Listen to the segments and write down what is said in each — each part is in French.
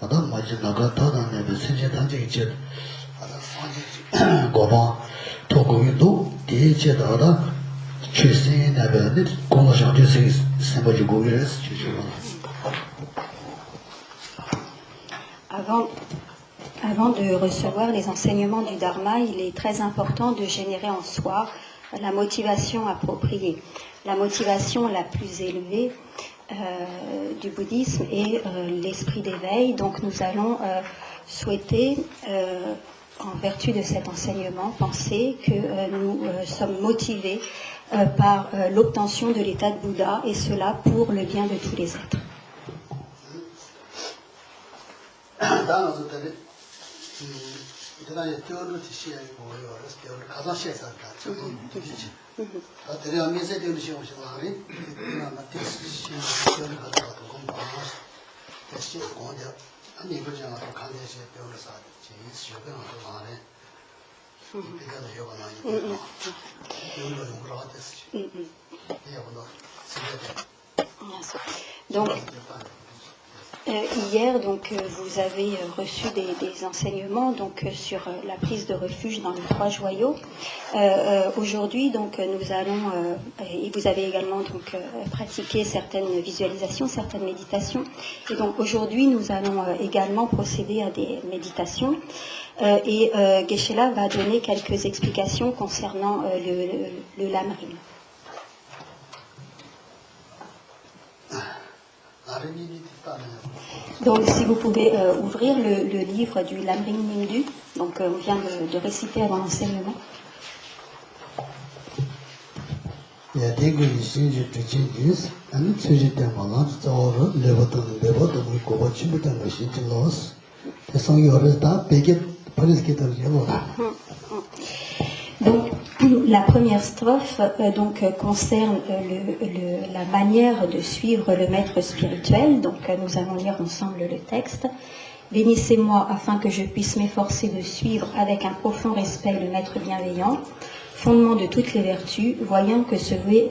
어떤 맞지 나가 더다는 세제 단계지 아다 상지 고바 토고도 대제다다 최신의 공사장에서 생활고 그래서 Avant de recevoir les enseignements du Dharma, il est très important de générer en soi la motivation appropriée. La motivation la plus élevée du bouddhisme est l'esprit d'éveil. Donc nous allons souhaiter, en vertu de cet enseignement, penser que nous sommes motivés par l'obtention de l'état de Bouddha, et cela pour le bien de tous les êtres. Donc, hier, vous avez reçu des enseignements sur la prise de refuge dans les trois joyaux. Aujourd'hui, nous allons, et vous avez également pratiqué certaines visualisations, certaines méditations. Et donc aujourd'hui, nous allons également procéder à des méditations. Et Geshe-la va donner quelques explications concernant le Lamrim. Donc si vous pouvez ouvrir le livre du Lamrim Nyingdu, on vient de réciter avant l'enseignement. Donc la première strophe concerne la manière de suivre le maître spirituel. Donc nous allons lire ensemble le texte. Bénissez-moi afin que je puisse m'efforcer de suivre avec un profond respect le maître bienveillant, fondement de toutes les vertus, voyant que se vouer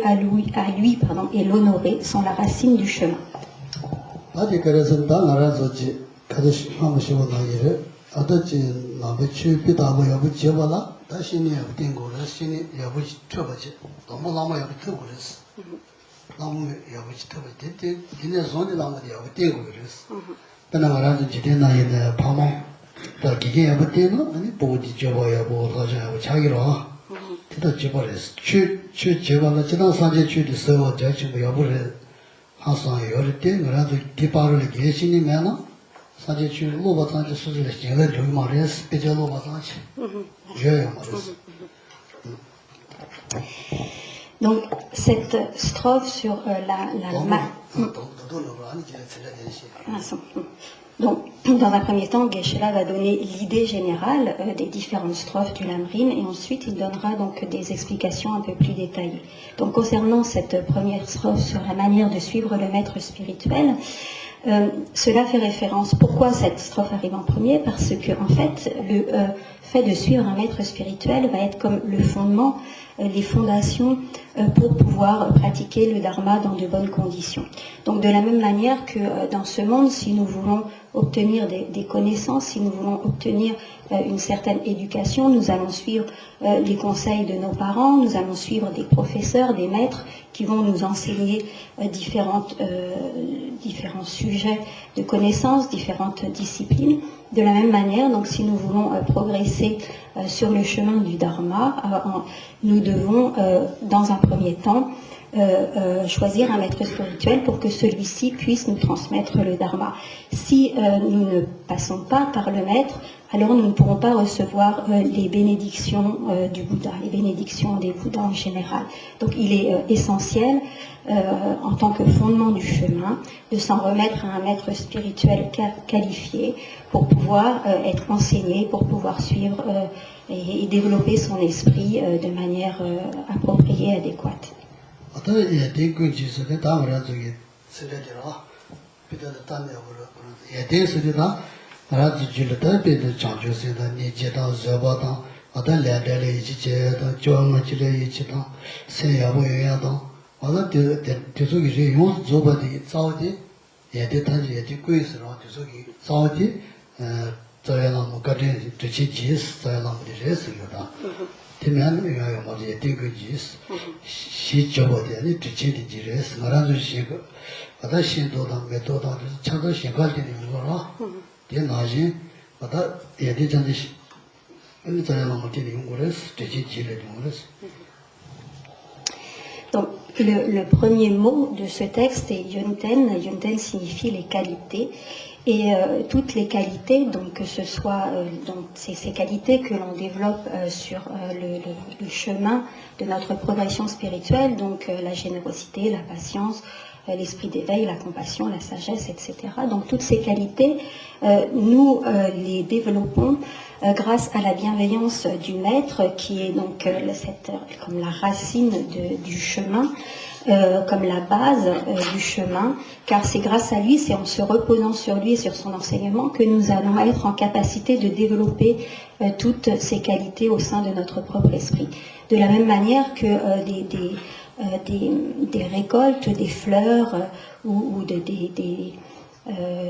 à lui et l'honorer sont la racine du chemin. Donc cette strophe sur Donc, dans un premier temps, Geshe-la va donner l'idée générale des différentes strophes du Lamrim, et ensuite il donnera des explications un peu plus détaillées. Donc, concernant cette première strophe sur la manière de suivre le maître spirituel, cela fait référence. Pourquoi cette strophe arrive en premier? Parce que, en fait, le fait de suivre un maître spirituel va être comme le fondement, les fondations pour pouvoir pratiquer le dharma dans de bonnes conditions. Donc de la même manière que dans ce monde, si nous voulons obtenir des connaissances, si nous voulons obtenir une certaine éducation, nous allons suivre les conseils de nos parents, nous allons suivre des professeurs, des maîtres qui vont nous enseigner différents sujets de connaissances, différentes disciplines. De la même manière, donc si nous voulons progresser sur le chemin du dharma, nous devons dans un premier temps choisir un maître spirituel pour que celui-ci puisse nous transmettre le dharma. Si nous ne passons pas par le maître, alors nous ne pourrons pas recevoir les bénédictions du Bouddha, les bénédictions des Bouddhas en général. Donc il est essentiel, en tant que fondement du chemin, de s'en remettre à un maître spirituel qualifié pour pouvoir être enseigné, pour pouvoir suivre et développer son esprit de manière appropriée, adéquate. 얘들 단지 얘들 꾸이스로 저기 싸우지 저야는 가진 지지스 저야는 되겠어요다. 되면 이거 뭐지 얘들 지스 시저버디니 지지디 지레스 말아줄 시고 바다 신도다 메도다 차도 신발되는 거라. 이 나지 바다 얘들 전지 이 저야는 뭐지 용거레스 지지지레 용거레스. Donc, le premier mot de ce texte est yunten. Yunten signifie les qualités. Et toutes les qualités, donc que ce soit donc ces qualités que l'on développe sur le chemin de notre progression spirituelle, donc la générosité, la patience, l'esprit d'éveil, la compassion, la sagesse, etc. Donc toutes ces qualités, nous les développons grâce à la bienveillance du maître, qui est donc comme la racine du chemin, comme la base du chemin, car c'est grâce à lui, c'est en se reposant sur lui et sur son enseignement que nous allons être en capacité de développer toutes ces qualités au sein de notre propre esprit. De la même manière que des récoltes, des fleurs ou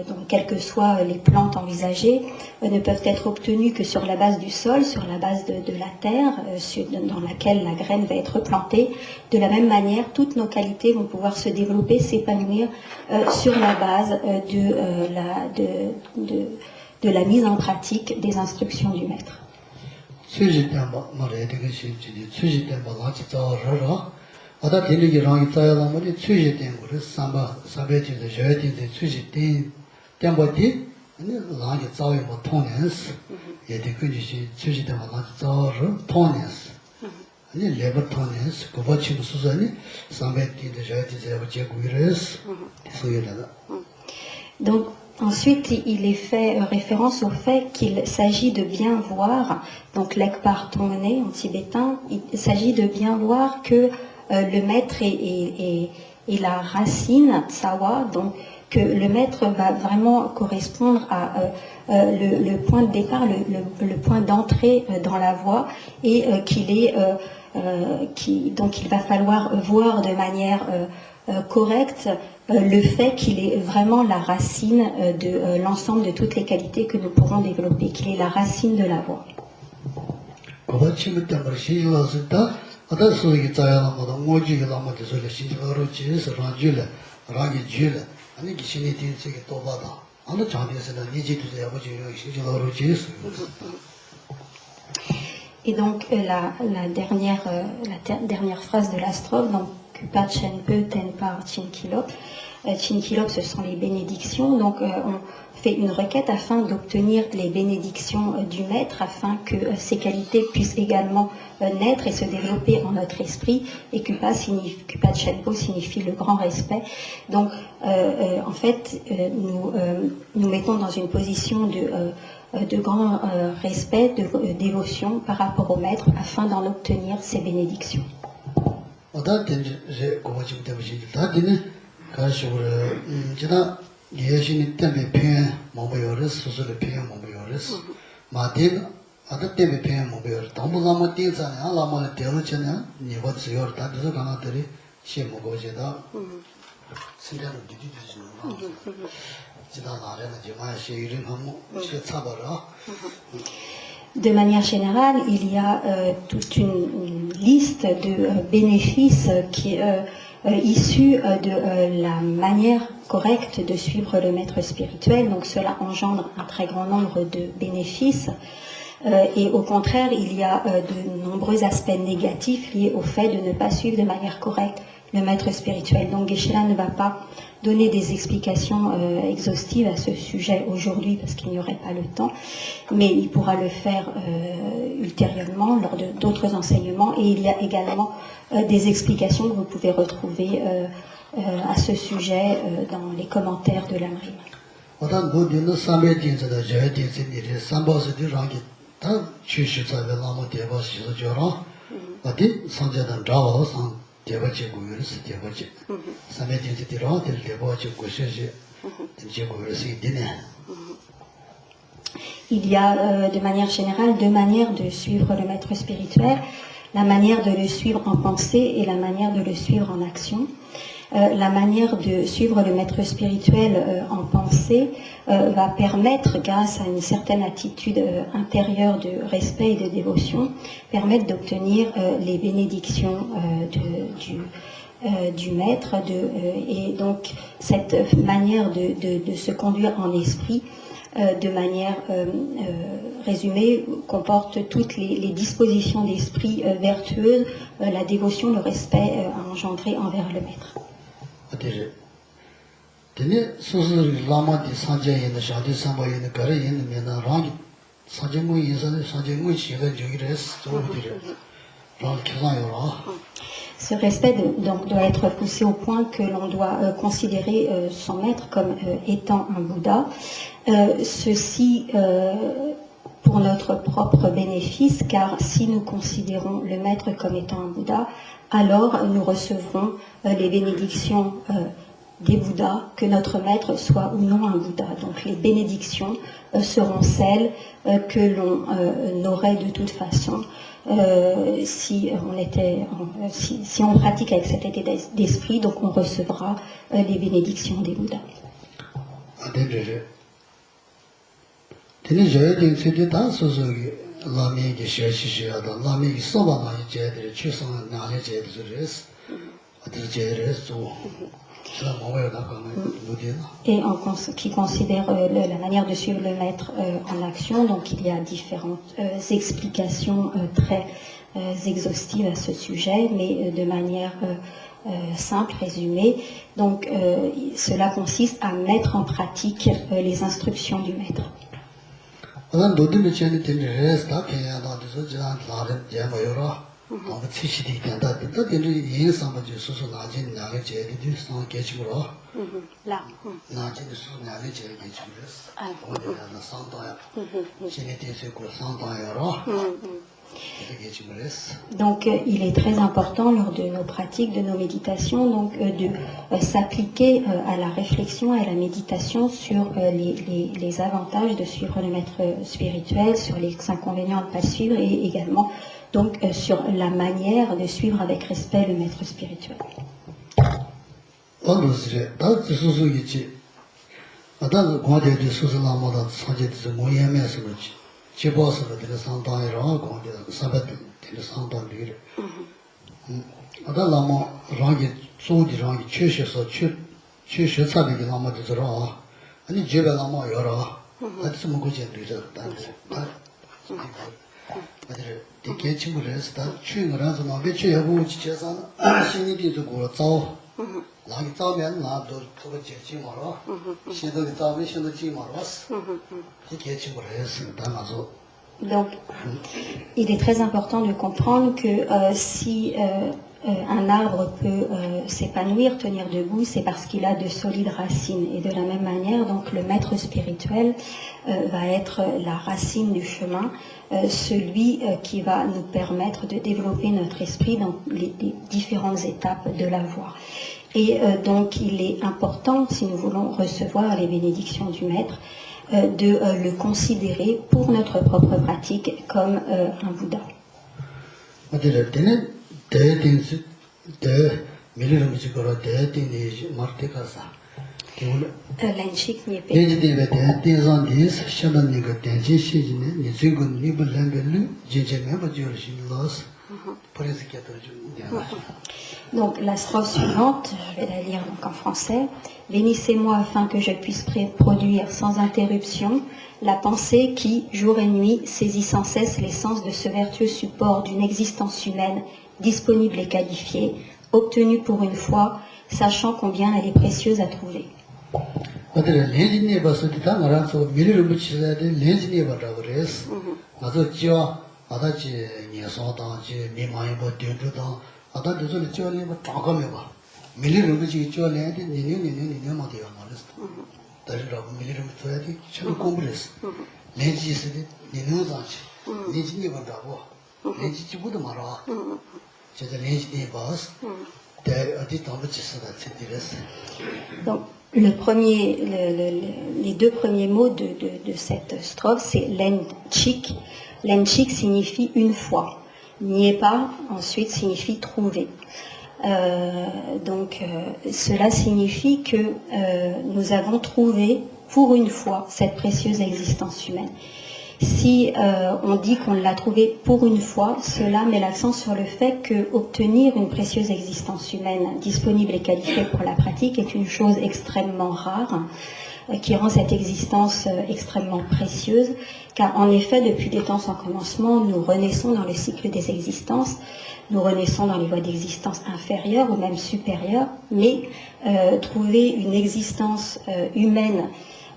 donc quelles que soient les plantes envisagées, ne peuvent être obtenues que sur la base du sol, sur la base de la terre dans laquelle la graine va être plantée. De la même manière, toutes nos qualités vont pouvoir se développer, s'épanouir sur la base de la mise en pratique des instructions du maître. 어다 딜리기 랑이 짜야라 뭐지 취지된 거를 삼배지의 저야지의 취지된 tembo디 아니 랑이 짜위 뭐 통년스 예대 근지시 취지된 거 랑이 짜를 통년스 아니 레버 통년스 고바치 수선이 삼배지의 저야지의 제구이레스 소유라다. Donc ensuite, il est fait référence au fait qu'il s'agit de bien voir, donc l'ekpar tongné en tibétain, il s'agit de bien voir que le maître est la racine, sawa, donc que le maître va vraiment correspondre à le point de départ, le point d'entrée dans la voie, et donc il va falloir voir de manière correcte le fait qu'il est vraiment la racine de l'ensemble de toutes les qualités que nous pourrons développer, qu'il est la racine de la voie. 어떤 소리가 자야는 거다 뭐지가 남아도 소리 신경으로 지서 라줄래 라기 줄래 아니 기신이 뒤에서 또 받아 아무 장에서는 니지도 아버지 신경으로 지서. Et donc la dernière phrase de la strophe, donc Kupa Chenpe Tenpa Chinkilop. Chinkilop, ce sont les bénédictions. Donc on fait une requête afin d'obtenir les bénédictions du maître, afin que ces qualités puissent également naître et se développer en notre esprit. Et Kupa Chenpo signifie le grand respect. Donc en fait, nous mettons dans une position de grand respect, de dévotion par rapport au maître, afin d'en obtenir ces bénédictions. 예신이 때문에 표현 뭐고요를 수술을 표현 뭐고요를 마딘 아들 때문에 표현 뭐고요를 너무 너무 띄잖아요. 라마를 되어잖아요. 니버스요. 다들 가나들이 시 뭐고지다. 신경을 뒤뒤지는 거. 지나 나래는 정말 시 이름 한번 시 차버려. De manière générale, il y a toute une liste de bénéfices qui issus de la manière correcte de suivre le maître spirituel. Donc cela engendre un très grand nombre de bénéfices. Et au contraire, il y a de nombreux aspects négatifs liés au fait de ne pas suivre de manière correcte le maître spirituel. Donc Geshe-la ne va pas donner des explications exhaustives à ce sujet aujourd'hui parce qu'il n'y aurait pas le temps, mais il pourra le faire ultérieurement lors d'autres enseignements. Et il y a également des explications que vous pouvez retrouver à ce sujet dans les commentaires de l'Amrim. Il y a de manière générale deux manières de suivre le maître spirituel, la manière de le suivre en pensée et la manière de le suivre en action. La manière de suivre le maître spirituel en pensée va permettre, grâce à une certaine attitude intérieure de respect et de dévotion, permettre d'obtenir les bénédictions du maître. Et donc cette manière de se conduire en esprit, de manière résumée, comporte toutes les dispositions d'esprit vertueuses, la dévotion, le respect à engendrer envers le maître. Ce respect donc, doit être poussé au point que l'on doit considérer son maître comme étant un Bouddha. Ceci pour notre propre bénéfice, car si nous considérons le maître comme étant un Bouddha, alors nous recevrons les bénédictions des Bouddhas, que notre maître soit ou non un Bouddha. Donc les bénédictions seront celles que l'on aurait de toute façon si on pratique avec cet état d'esprit, donc on recevra les bénédictions des Bouddhas. Et en ce qui considère la manière de suivre le maître en action, donc il y a différentes explications très exhaustives à ce sujet, mais de manière simple, résumée. Donc cela consiste à mettre en pratique les instructions du maître. Là. Donc il est très important lors de nos pratiques, de nos méditations, donc de s'appliquer à la réflexion et à la méditation sur les avantages de suivre le maître spirituel, sur les inconvénients de ne pas le suivre, et également donc sur la manière de suivre avec respect le maître spirituel. Donc, il est très important de comprendre que si un arbre peut s'épanouir, tenir debout, c'est parce qu'il a de solides racines. Et de la même manière, donc, le maître spirituel va être la racine du chemin, celui qui va nous permettre de développer notre esprit dans les différentes étapes de la voie. Et donc, il est important, si nous voulons recevoir les bénédictions du maître, de le considérer pour notre propre pratique comme un Bouddha. L'Enchik Nyepe. Donc la strophe suivante, je vais la lire donc en français. Bénissez-moi afin que je puisse produire sans interruption la pensée qui, jour et nuit, saisit sans cesse l'essence de ce vertueux support d'une existence humaine disponible et qualifiée, obtenue pour une fois, sachant combien elle est précieuse à trouver. Donc, les deux premiers mots de cette strophe, c'est l'Enchik. L'Enchik signifie une fois. N'y est pas, ensuite, signifie trouver. Cela signifie que nous avons trouvé pour une fois cette précieuse existence humaine. Si on dit qu'on l'a trouvée pour une fois, cela met l'accent sur le fait que obtenir une précieuse existence humaine disponible et qualifiée pour la pratique est une chose extrêmement rare, qui rend cette existence extrêmement précieuse, car en effet, depuis des temps sans commencement, nous renaissons dans le cycle des existences, nous renaissons dans les voies d'existence inférieures ou même supérieures, mais trouver une existence humaine,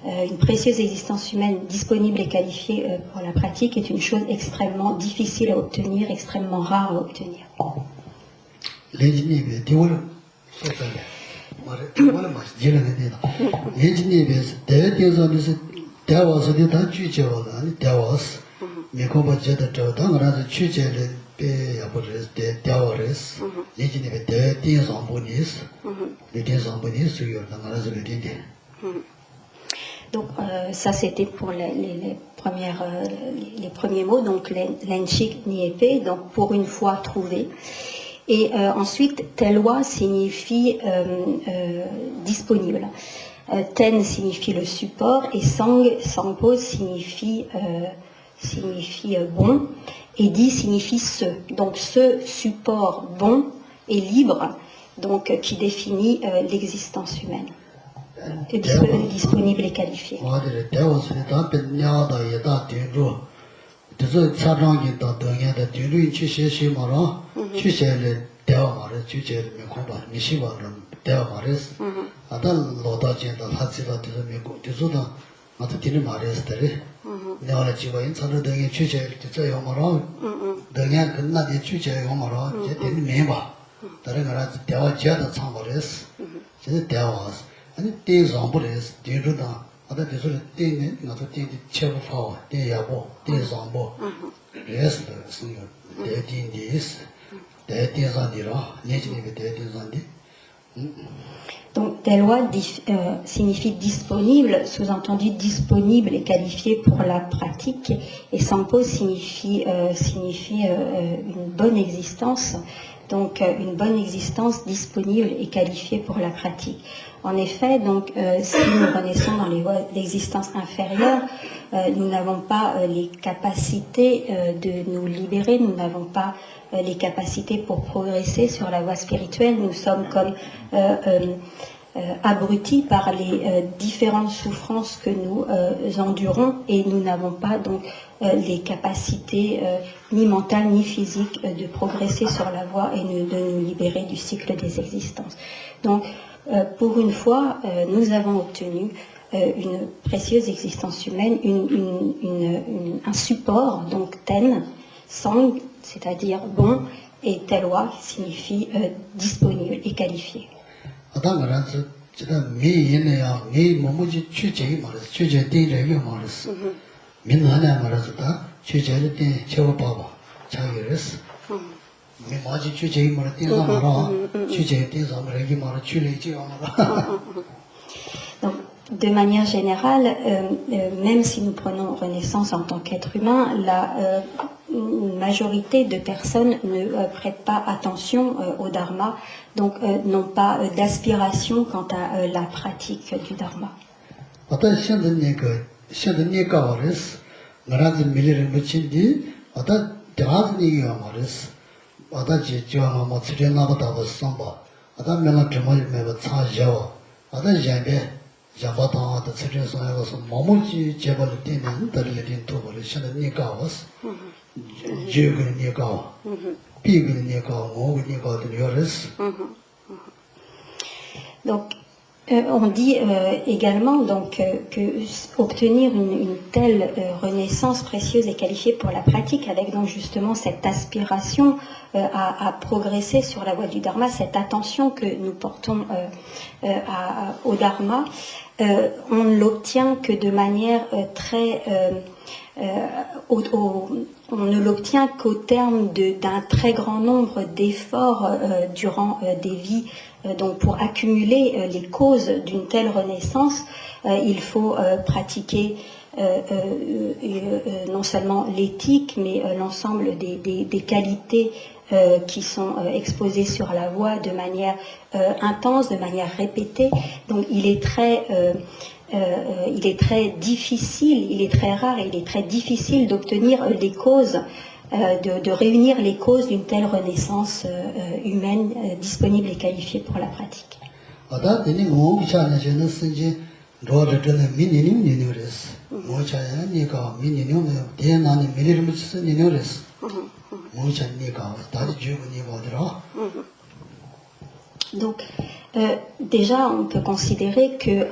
une précieuse existence humaine disponible et qualifiée pour la pratique est une chose extrêmement difficile à obtenir, extrêmement rare à obtenir. Donc ça c'était pour les premiers mots, donc l'enchik niepe, donc pour une fois trouvé. Et ensuite, telwa signifie disponible. Ten signifie le support et sangpo signifie bon et di signifie ce. Donc ce support bon et libre, donc qui définit l'existence humaine. Disponible et qualifié. 아니 대상보레스 대루다 아다 대소리 대네 나도 대디 체부파와 대야고 대상보 레스도 승요 대딘디스 대대산디라 내지니게 대대산디. Donc, telwa signifie disponible, sous-entendu disponible et qualifié pour la pratique, et sampo signifie une bonne existence, donc une bonne existence disponible et qualifiée pour la pratique. En effet, donc, si nous renaissons dans les voies d'existence inférieure, nous n'avons pas les capacités de nous libérer, nous n'avons pas les capacités pour progresser sur la voie spirituelle. Nous sommes comme abrutis par les différentes souffrances que nous endurons et nous n'avons pas donc les capacités ni mentales ni physiques de progresser sur la voie et de nous libérer du cycle des existences. Donc, pour une fois, nous avons obtenu une précieuse existence humaine, un support, donc ten, sang, c'est-à-dire bon, et telwa signifie disponible et qualifié. Donc, de manière générale, même si nous prenons Renaissance en tant qu'être humain, la majorité de personnes ne prêtent pas attention au Dharma, donc n'ont pas d'aspiration quant à la pratique du Dharma. Donc, on dit également donc, que obtenir une telle renaissance précieuse et qualifiée pour la pratique, avec donc justement cette aspiration à progresser sur la voie du Dharma, cette attention que nous portons au Dharma, on ne l'obtient que de manière très... on ne l'obtient qu'au terme d'un très grand nombre d'efforts durant des vies. Donc pour accumuler les causes d'une telle renaissance, il faut pratiquer non seulement l'éthique, mais l'ensemble des qualités qui sont exposés sur la voie de manière intense, de manière répétée. Donc il est très difficile, il est très rare et il est très difficile d'obtenir les causes, de réunir les causes d'une telle renaissance humaine disponible et qualifiée pour la pratique. Donc, déjà, on peut considérer que,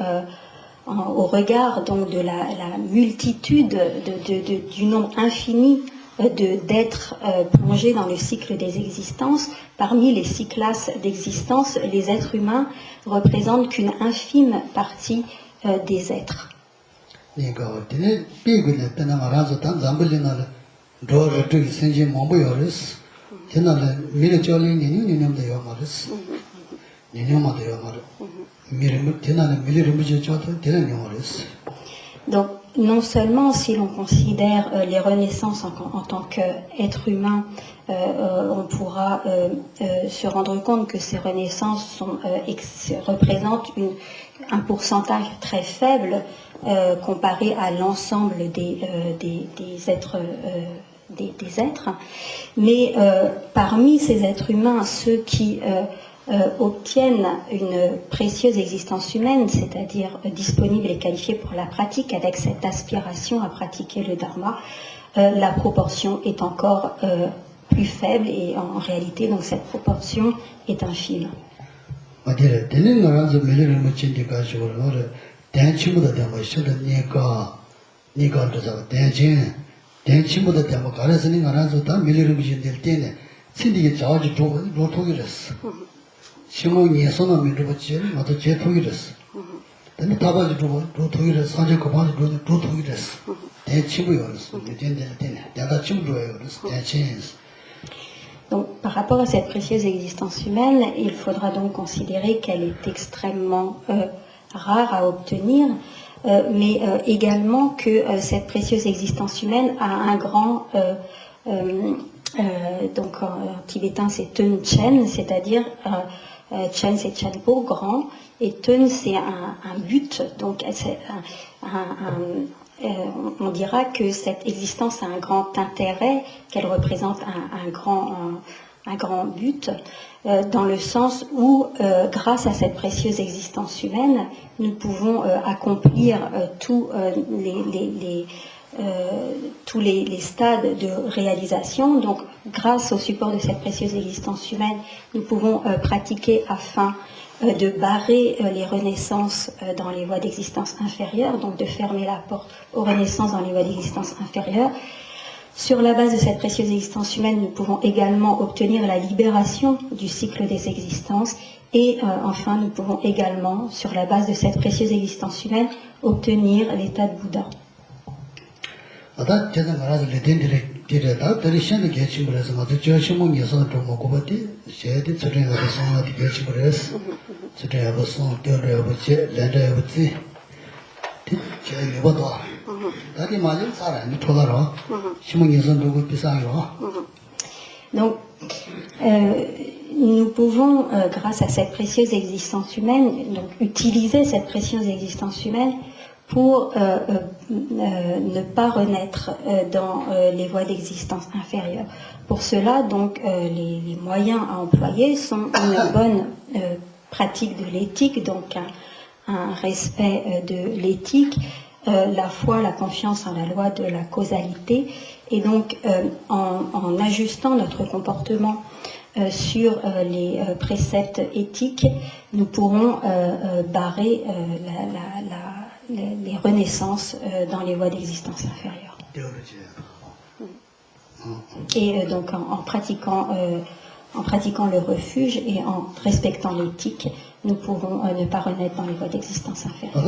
au regard donc de la multitude, du nombre infini d'êtres plongés dans le cycle des existences, parmi les 6 classes d'existence, les êtres humains représentent qu'une infime partie des êtres. Donc, non seulement si l'on considère les renaissances en tant qu'être humain, on pourra se rendre compte que ces renaissances représentent un pourcentage très faible comparé à l'ensemble des êtres. Des êtres, mais parmi ces êtres humains, ceux qui obtiennent une précieuse existence humaine, c'est-à-dire disponible et qualifiée pour la pratique avec cette aspiration à pratiquer le dharma, la proportion est encore plus faible et en réalité donc cette proportion est infime. Donc, par rapport à cette précieuse existence humaine, il faudra donc considérer qu'elle est extrêmement rare à obtenir, mais également que cette précieuse existence humaine a un grand, donc en tibétain c'est Tön Chen, c'est-à-dire Chen c'est Chenpo, grand, et Tön c'est un but, donc c'est on dira que cette existence a un grand intérêt, qu'elle représente un grand but, dans le sens où, grâce à cette précieuse existence humaine, nous pouvons accomplir tous les stades de réalisation. Donc, grâce au support de cette précieuse existence humaine, nous pouvons pratiquer afin de barrer les renaissances dans les voies d'existence inférieures, donc de fermer la porte aux renaissances dans les voies d'existence inférieures. Sur la base de cette précieuse existence humaine, nous pouvons également obtenir la libération du cycle des existences et enfin, nous pouvons également, sur la base de cette précieuse existence humaine, obtenir l'état de Bouddha. Donc, nous pouvons, grâce à cette précieuse existence humaine, donc utiliser cette précieuse existence humaine pour ne pas renaître dans les voies d'existence inférieures. Pour cela, donc, les moyens à employer sont une bonne pratique de l'éthique, donc un respect de l'éthique, la foi, la confiance en la loi de la causalité, et donc en ajustant notre comportement sur les préceptes éthiques, nous pourrons barrer les renaissances dans les voies d'existence inférieures. Et donc en pratiquant le refuge et en respectant l'éthique, nous pourrons ne pas renaître dans les voies d'existence inférieure.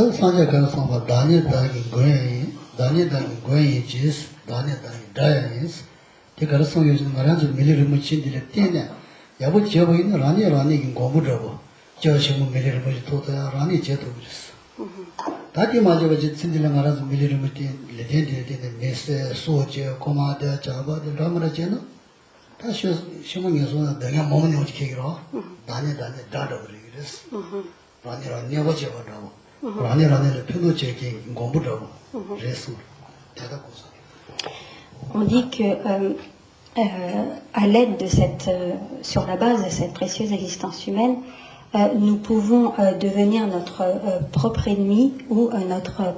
다 시험에서 내가 몸을 어떻게 기로 다네 다도 그랬어. 아니라 내버지 버라고. 아니라는 표도 제기 공부라고. 그랬어. 대답고서. On dit que à l'aide de sur la base de cette précieuse existence humaine, nous pouvons devenir notre propre ennemi ou notre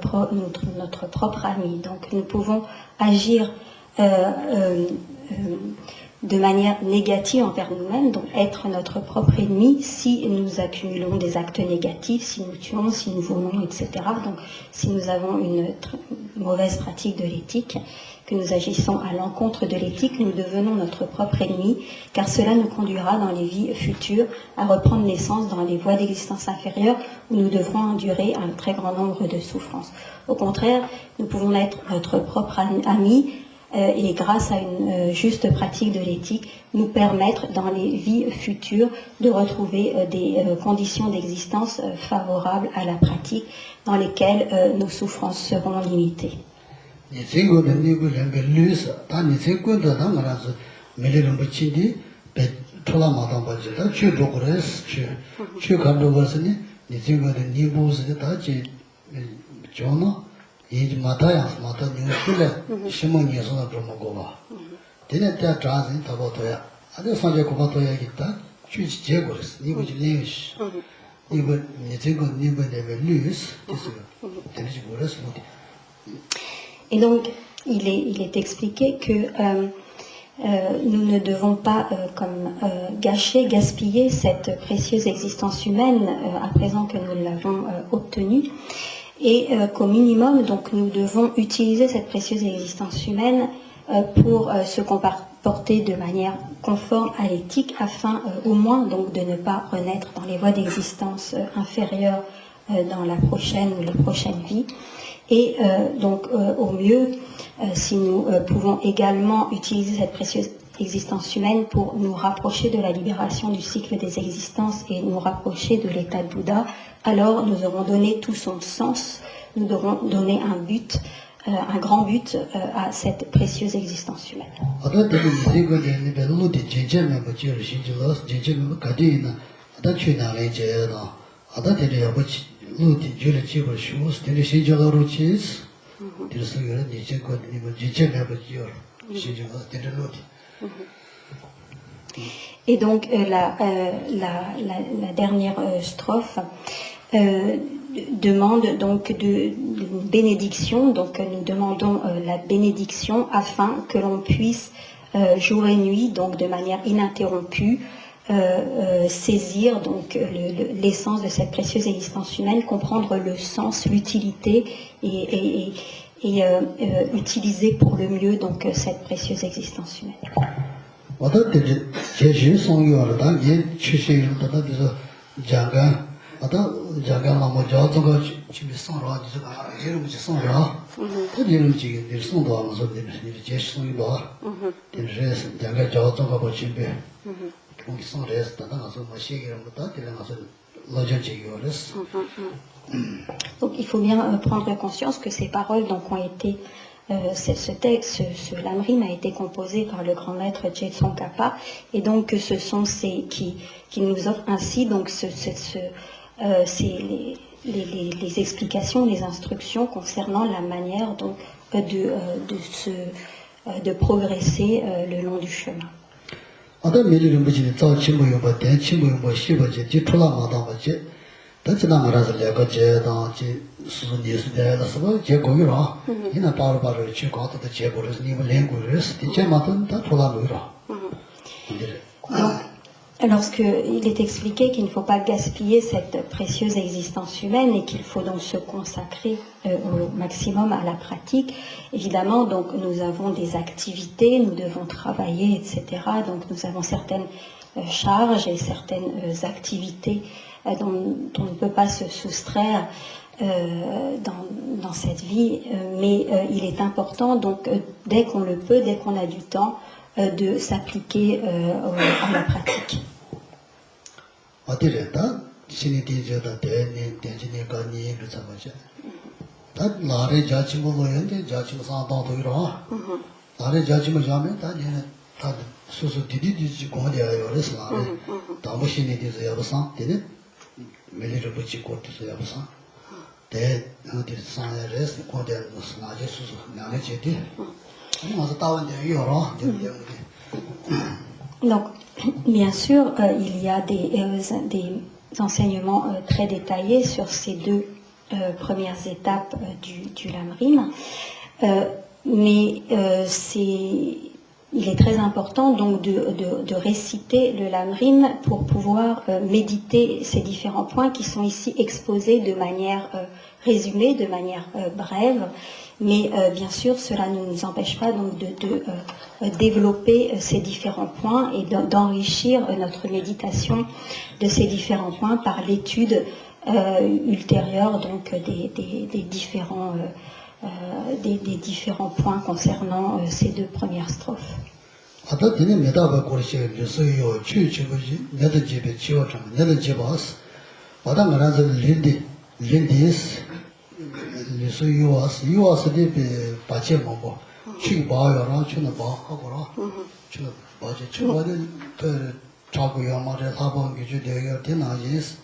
propre ami. Donc nous pouvons agir de manière négative envers nous-mêmes, donc être notre propre ennemi si nous accumulons des actes négatifs, si nous tuons, si nous volons, etc. Donc si nous avons une mauvaise pratique de l'éthique, que nous agissons à l'encontre de l'éthique, nous devenons notre propre ennemi, car cela nous conduira dans les vies futures à reprendre naissance dans les voies d'existence inférieures où nous devrons endurer un très grand nombre de souffrances. Au contraire, nous pouvons être notre propre ami et grâce à une juste pratique de l'éthique, nous permettre dans les vies futures de retrouver des conditions d'existence favorables à la pratique dans lesquelles nos souffrances seront limitées. 이 마타야 마타 뉴스를 신문에서 들어보고 되는 때 translate 더버터야 아주 상제 고바터야겠다 취지 제거했어 이거 지내시 이거 이제고 니번에 뉴스 되는지 모르겠어. Et donc il est expliqué que nous ne devons pas gaspiller cette précieuse existence humaine à présent que nous l'avons obtenue. Et qu'au minimum, donc, nous devons utiliser cette précieuse existence humaine pour se comporter de manière conforme à l'éthique, afin au moins donc de ne pas renaître dans les voies d'existence inférieures dans la prochaine ou les prochaines vies. Et donc au mieux, si nous pouvons également utiliser cette précieuse existence humaine pour nous rapprocher de la libération du cycle des existences et nous rapprocher de l'état de Bouddha, alors nous aurons donné tout son sens, nous aurons donné un but, un grand but à cette précieuse existence humaine. Et donc la dernière strophe demande donc de bénédiction. Donc nous demandons la bénédiction afin que l'on puisse jour et nuit, donc de manière ininterrompue, saisir donc l'essence de cette précieuse existence humaine, comprendre le sens, l'utilité et utiliser pour le mieux donc cette précieuse existence humaine. Donc il faut bien prendre conscience que ces paroles donc ont été ce texte, ce lamrim a été composé par le grand maître Tsongkhapa, et donc ce sont ces qui nous offrent ainsi donc les explications, les instructions concernant la manière donc de progresser le long du chemin. Lorsqu'il est expliqué qu'il ne faut pas gaspiller cette précieuse existence humaine et qu'il faut donc se consacrer au maximum à la pratique, évidemment, donc nous avons des activités, nous devons travailler, etc. Donc nous avons certaines charges et certaines activités dont on ne peut pas se soustraire dans cette vie, mais il est important, donc, dès qu'on le peut, dès qu'on a du temps, de s'appliquer à la pratique. 소소 디디디 고대야 요래서 다무신이 돼서 여보상 되네 메리를 붙이 고트서 여보상 대 어디 상해레스 고대 무슨 아주 소소 나네 제디 아주 따원데 요러 Donc, bien sûr, il y a des enseignements très détaillés sur ces deux premières étapes du lamrim, mais il est très important donc de réciter le lamrim pour pouvoir méditer ces différents points qui sont ici exposés de manière résumée, de manière brève. Mais bien sûr, cela ne nous empêche pas donc de développer ces différents points et d'enrichir notre méditation de ces différents points par l'étude ultérieure donc des différents points concernant ces deux premières strophes. so yuwas de be bache mo chi ba yo ran chuna ba ha ko ra chuna ba je chua de cha go yo ma de ta ba gi ju de yo de na yis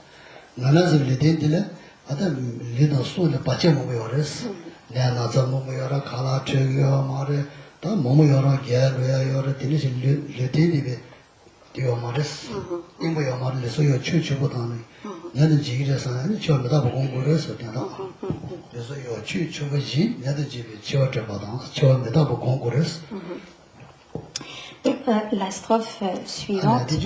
na na zi le de le ada le da so de bache mo yo res le na za mo yo ra ka la che yo ma de ta mo yo ra ge yo ra de ni le de ni be de yo ma res in bo yo ma de so yo chu chu bo ta ni 나는 지기라서 아니 저 메다 공부를 해서 된다. 그래서 요 추추지 나도 집에 지어져 봐도 저 메다 공부를 했어. La strophe suivante.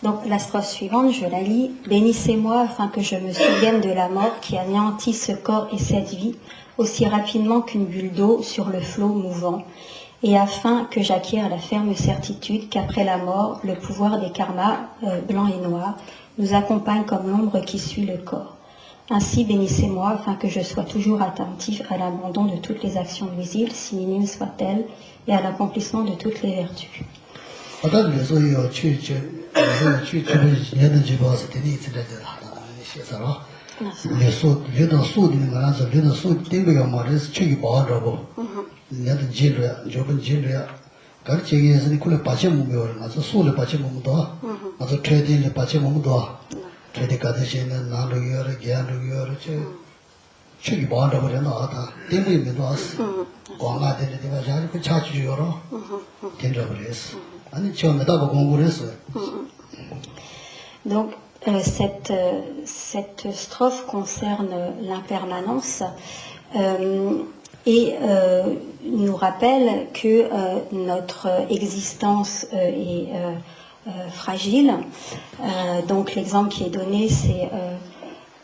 Donc la strophe suivante, je la lis. Bénissez-moi afin que je me souvienne de la mort qui anéantit ce corps et cette vie aussi rapidement qu'une bulle d'eau sur le flot mouvant. Et afin que j'acquière la ferme certitude qu'après la mort, le pouvoir des karmas, blancs et noirs, nous accompagne comme l'ombre qui suit le corps. Ainsi, bénissez-moi afin que je sois toujours attentif à l'abandon de toutes les actions nuisibles, si minimes soient-elles, et à l'accomplissement de toutes les vertus. 내가 지르야 저번 지르야 가르치기에서는 그걸 빠져 먹어요. 맞아. 소를 빠져 먹어도. 맞아. 트레이딩을 빠져 먹어도. 트레이딩 가듯이는 나로 여러 개로 여러 저 책이 많다고 그러나 때문에 왔어. 광화되는 데가 잘 그 찾으셔라. 된다고 그랬어. 아니 처음에다 공부를 했어. Donc cette strophe concerne l'impermanence et nous rappelle que notre existence est fragile. Donc l'exemple qui est donné, c'est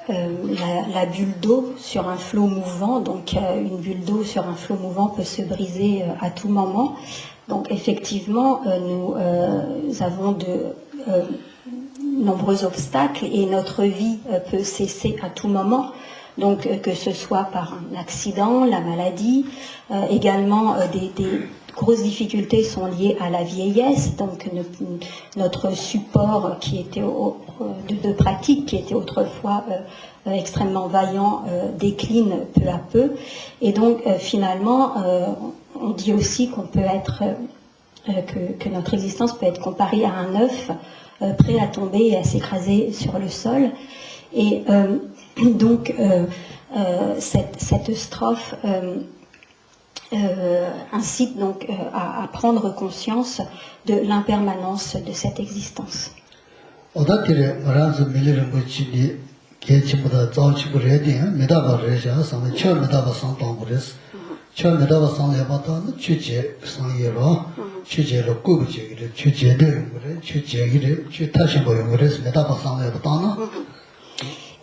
la bulle d'eau sur un flot mouvant. Donc une bulle d'eau sur un flot mouvant peut se briser à tout moment. Donc effectivement, nous avons de nombreux obstacles et notre vie peut cesser à tout moment. Donc que ce soit par un accident, la maladie, également des grosses difficultés sont liées à la vieillesse, donc notre support qui était de pratique, qui était autrefois extrêmement vaillant, décline peu à peu. Et donc finalement, on dit aussi qu'on peut être, que notre existence peut être comparée à un œuf prêt à tomber et à s'écraser sur le sol. Et donc cette strophe incite donc à prendre conscience de l'impermanence de cette existence.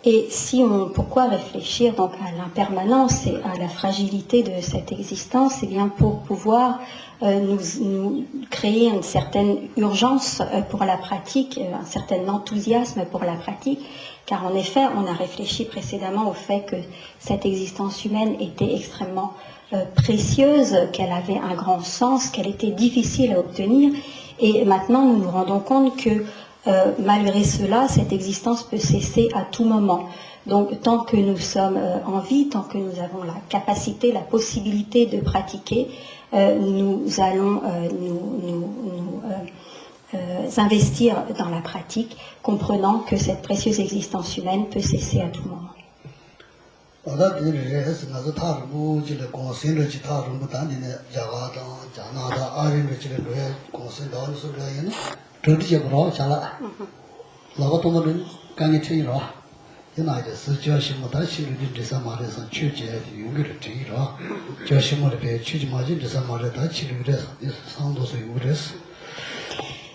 Et si pourquoi réfléchir donc à l'impermanence et à la fragilité de cette existence? Eh bien pour pouvoir nous créer une certaine urgence pour la pratique, un certain enthousiasme pour la pratique, car en effet on a réfléchi précédemment au fait que cette existence humaine était extrêmement précieuse, qu'elle avait un grand sens, qu'elle était difficile à obtenir, et maintenant nous nous rendons compte que malgré cela, cette existence peut cesser à tout moment. Donc tant que nous sommes en vie, tant que nous avons la capacité, la possibilité de pratiquer, nous allons investir dans la pratique, comprenant que cette précieuse existence humaine peut cesser à tout moment.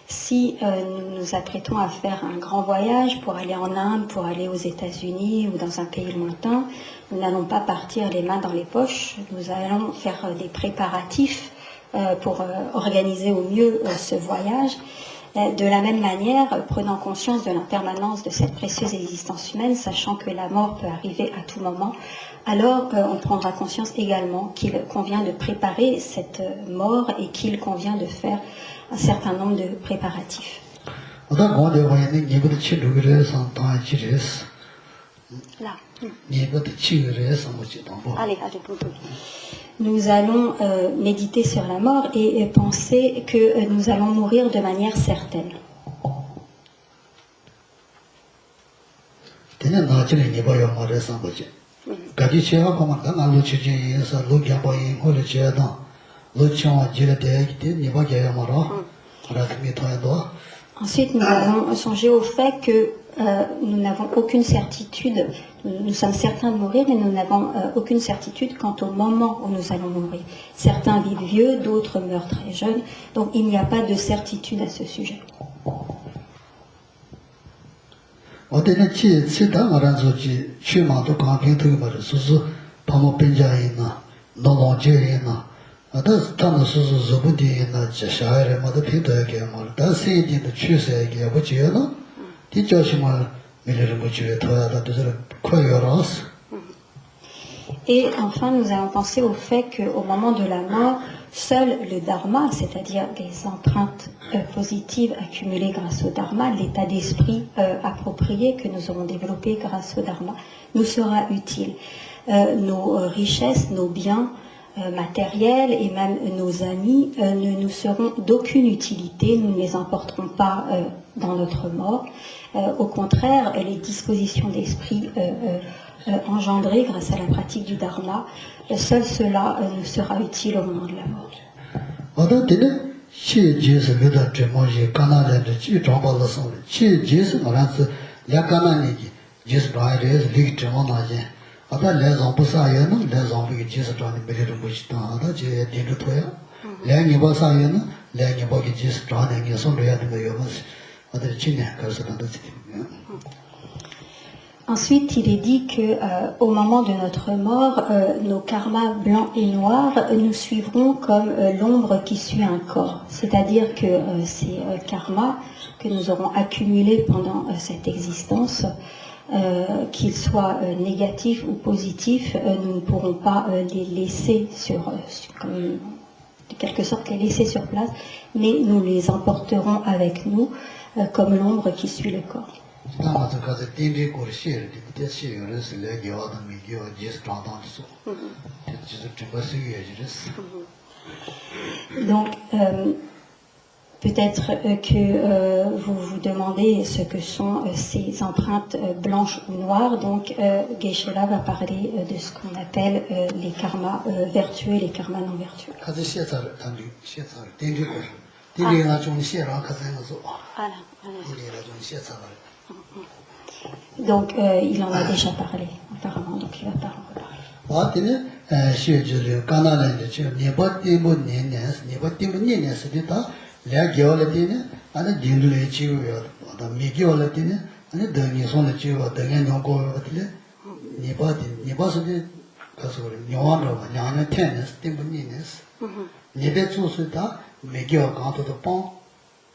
Si nous nous apprêtons à faire un grand voyage pour aller en Inde, pour aller aux États-Unis ou dans un pays lointain, nous n'allons pas partir les mains dans les poches, nous allons faire des préparatifs pour organiser au mieux ce voyage. De la même manière, prenant conscience de l'impermanence de cette précieuse existence humaine, sachant que la mort peut arriver à tout moment, alors on prendra conscience également qu'il convient de préparer cette mort et qu'il convient de faire un certain nombre de préparatifs. Là. Allez, nous allons méditer sur la mort et penser que nous allons mourir de manière certaine. Ensuite, nous allons songer au fait que nous n'avons aucune certitude, nous sommes certains de mourir, mais nous n'avons aucune certitude quant au moment où nous allons mourir. Certains vivent vieux, d'autres meurent très jeunes, donc il n'y a pas de certitude à ce sujet. Et enfin, nous allons penser au fait qu'au moment de la mort, seul le dharma, c'est-à-dire les empreintes positives accumulées grâce au dharma, l'état d'esprit approprié que nous aurons développé grâce au dharma, nous sera utile. Nos richesses, nos biens matériels et même nos amis ne nous seront d'aucune utilité, nous ne les emporterons pas dans notre mort. Au contraire, les dispositions d'esprit engendrées grâce à la pratique du dharma, seul cela nous sera utile au moment de la mort. Ensuite, il est dit qu'au moment de notre mort, nos karmas blancs et noirs nous suivront comme l'ombre qui suit un corps. C'est-à-dire que ces karmas que nous aurons accumulés pendant cette existence, qu'ils soient négatifs ou positifs, nous ne pourrons pas les laisser comme, de quelque sorte les laisser sur place, mais nous les emporterons avec nous comme l'ombre qui suit le corps. Donc, peut-être que vous vous demandez ce que sont ces empreintes blanches ou noires. Donc, Geshe-la va parler de ce qu'on appelle les karmas vertueux et les karmas non vertueux. Donc, il en a déjà parlé, apparemment, donc il ne va pas en reparler.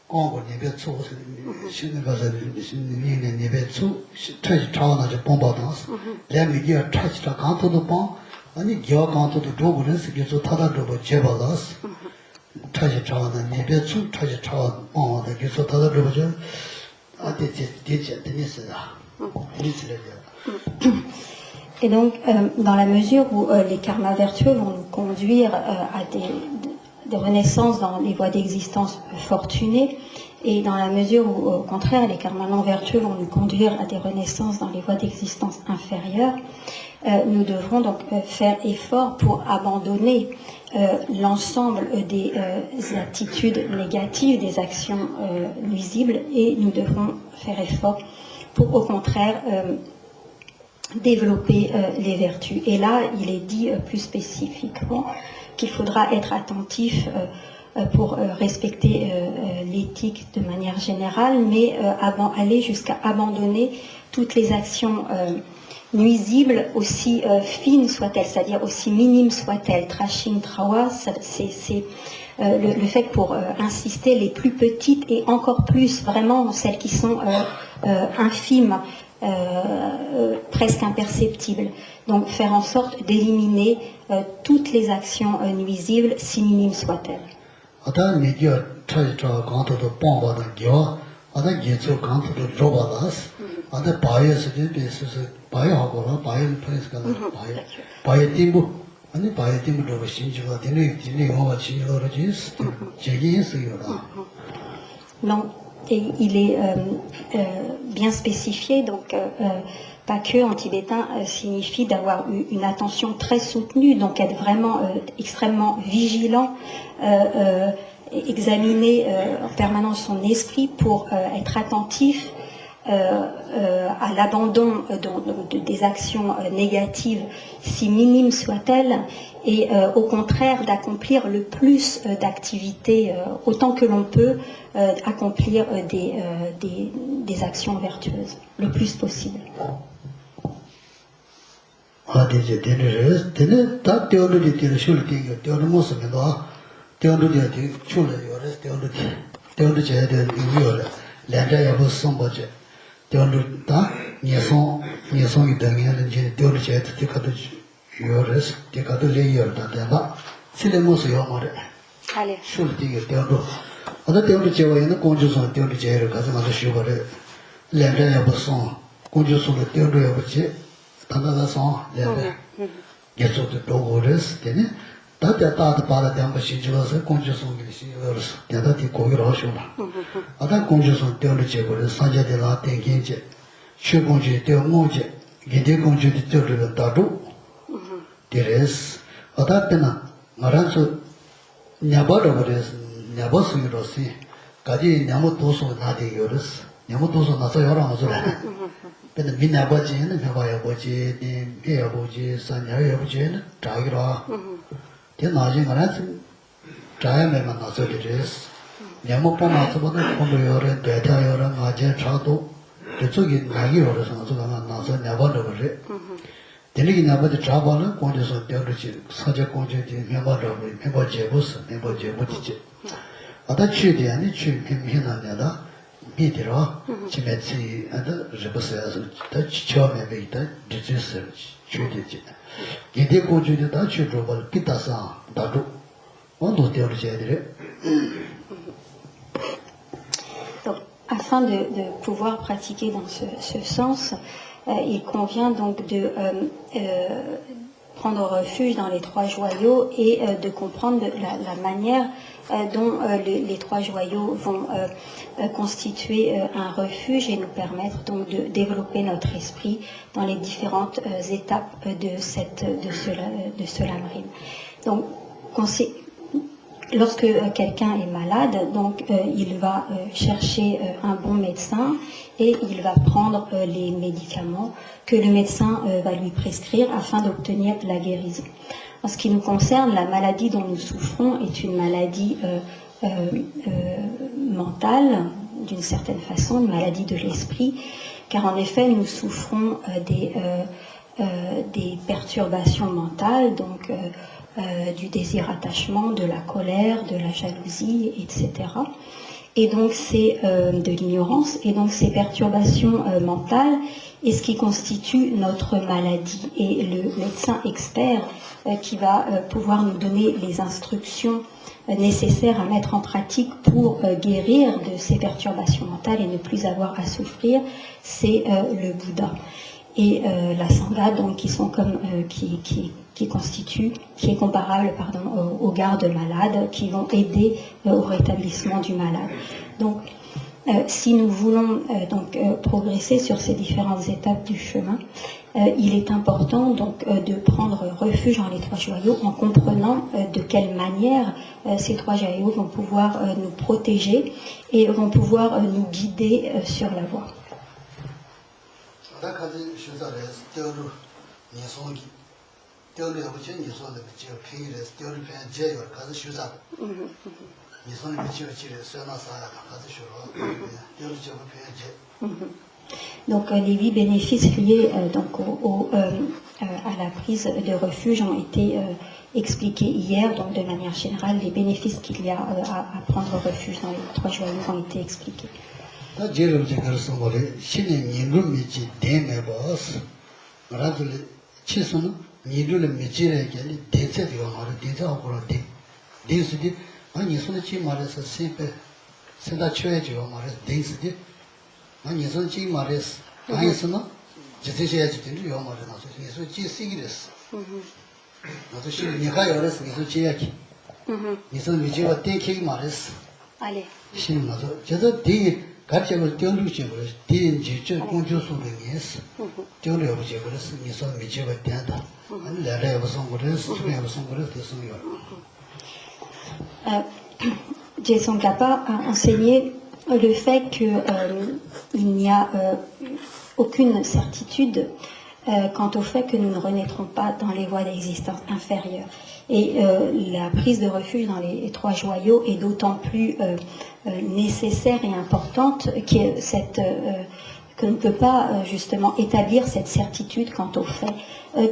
공고 내가 초고 신의 가서 니네 내배 초 트지 차와나 bom바다스 내가 트지다 간토도 봐 아니 겨 간토도 도고는스 계속 타다도 뭐 제발다스 트지 차와나 내배 초 트지 차와 bom바다 계속 타다도 뭐 아데 되지 되니스다 이리스래요 Et donc, dans la mesure où les karmas vertueux vont nous conduire à des renaissances dans les voies d'existence fortunées, et dans la mesure où, au contraire, les karmas non vertueux vont nous conduire à des renaissances dans les voies d'existence inférieures, nous devrons donc faire effort pour abandonner l'ensemble des attitudes négatives, des actions nuisibles, et nous devrons faire effort pour, au contraire, développer les vertus. Et là, il est dit plus spécifiquement qu'il faudra être attentif pour respecter l'éthique de manière générale, mais aller jusqu'à abandonner toutes les actions nuisibles, aussi fines soient-elles, c'est-à-dire aussi minimes soient-elles. Trashing, trawa, c'est le fait pour insister les plus petites et encore plus vraiment celles qui sont infimes, presque imperceptibles. Donc faire en sorte d'éliminer toutes les actions nuisibles, si minimes soient-elles. Non, et il est bien spécifié, donc pas que en tibétain signifie d'avoir une attention très soutenue, donc être vraiment extrêmement vigilant, examiner en permanence son esprit pour être attentif à l'abandon des actions négatives, si minimes soient-elles, et au contraire d'accomplir le plus d'activités, autant que l'on peut, accomplir des actions vertueuses, le plus possible. Donc, afin de pouvoir pratiquer dans ce sens, il convient donc de prendre refuge dans les trois joyaux et de comprendre la manière dont les trois joyaux vont constituer un refuge et nous permettre donc de développer notre esprit dans les différentes étapes de ce lamrim. Donc, lorsque quelqu'un est malade, donc il va chercher un bon médecin et il va prendre les médicaments que le médecin va lui prescrire afin d'obtenir la guérison. En ce qui nous concerne, la maladie dont nous souffrons est une maladie mentale, d'une certaine façon, une maladie de l'esprit, car en effet nous souffrons des perturbations mentales, donc du désir-attachement, de la colère, de la jalousie, etc. Et donc c'est de l'ignorance, et donc ces perturbations mentales est ce qui constitue notre maladie. Et le médecin expert qui va pouvoir nous donner les instructions nécessaires à mettre en pratique pour guérir de ces perturbations mentales et ne plus avoir à souffrir, c'est le Bouddha. et la Sangha, donc qui sont comme qui est comparable aux gardes malades qui vont aider au rétablissement du malade. Donc si nous voulons progresser sur ces différentes étapes du chemin, il est important donc de prendre refuge en les trois joyaux en comprenant de quelle manière ces trois joyaux vont pouvoir nous protéger et vont pouvoir nous guider sur la voie. Donc les 8 bénéfices liés à la prise de refuge ont été expliqués hier. Donc de manière générale, les bénéfices qu'il y a à prendre refuge dans les trois joyaux ont été expliqués. Allez. Tsongkhapa a enseigné le fait qu'il n'y a aucune certitude quant au fait que nous ne renaîtrons pas dans les voies d'existence inférieures. Et la prise de refuge dans les trois joyaux est d'autant plus nécessaire et importante que ne peut pas justement établir cette certitude quant au fait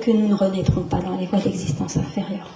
que nous ne renaîtrons pas dans les voies d'existence inférieure.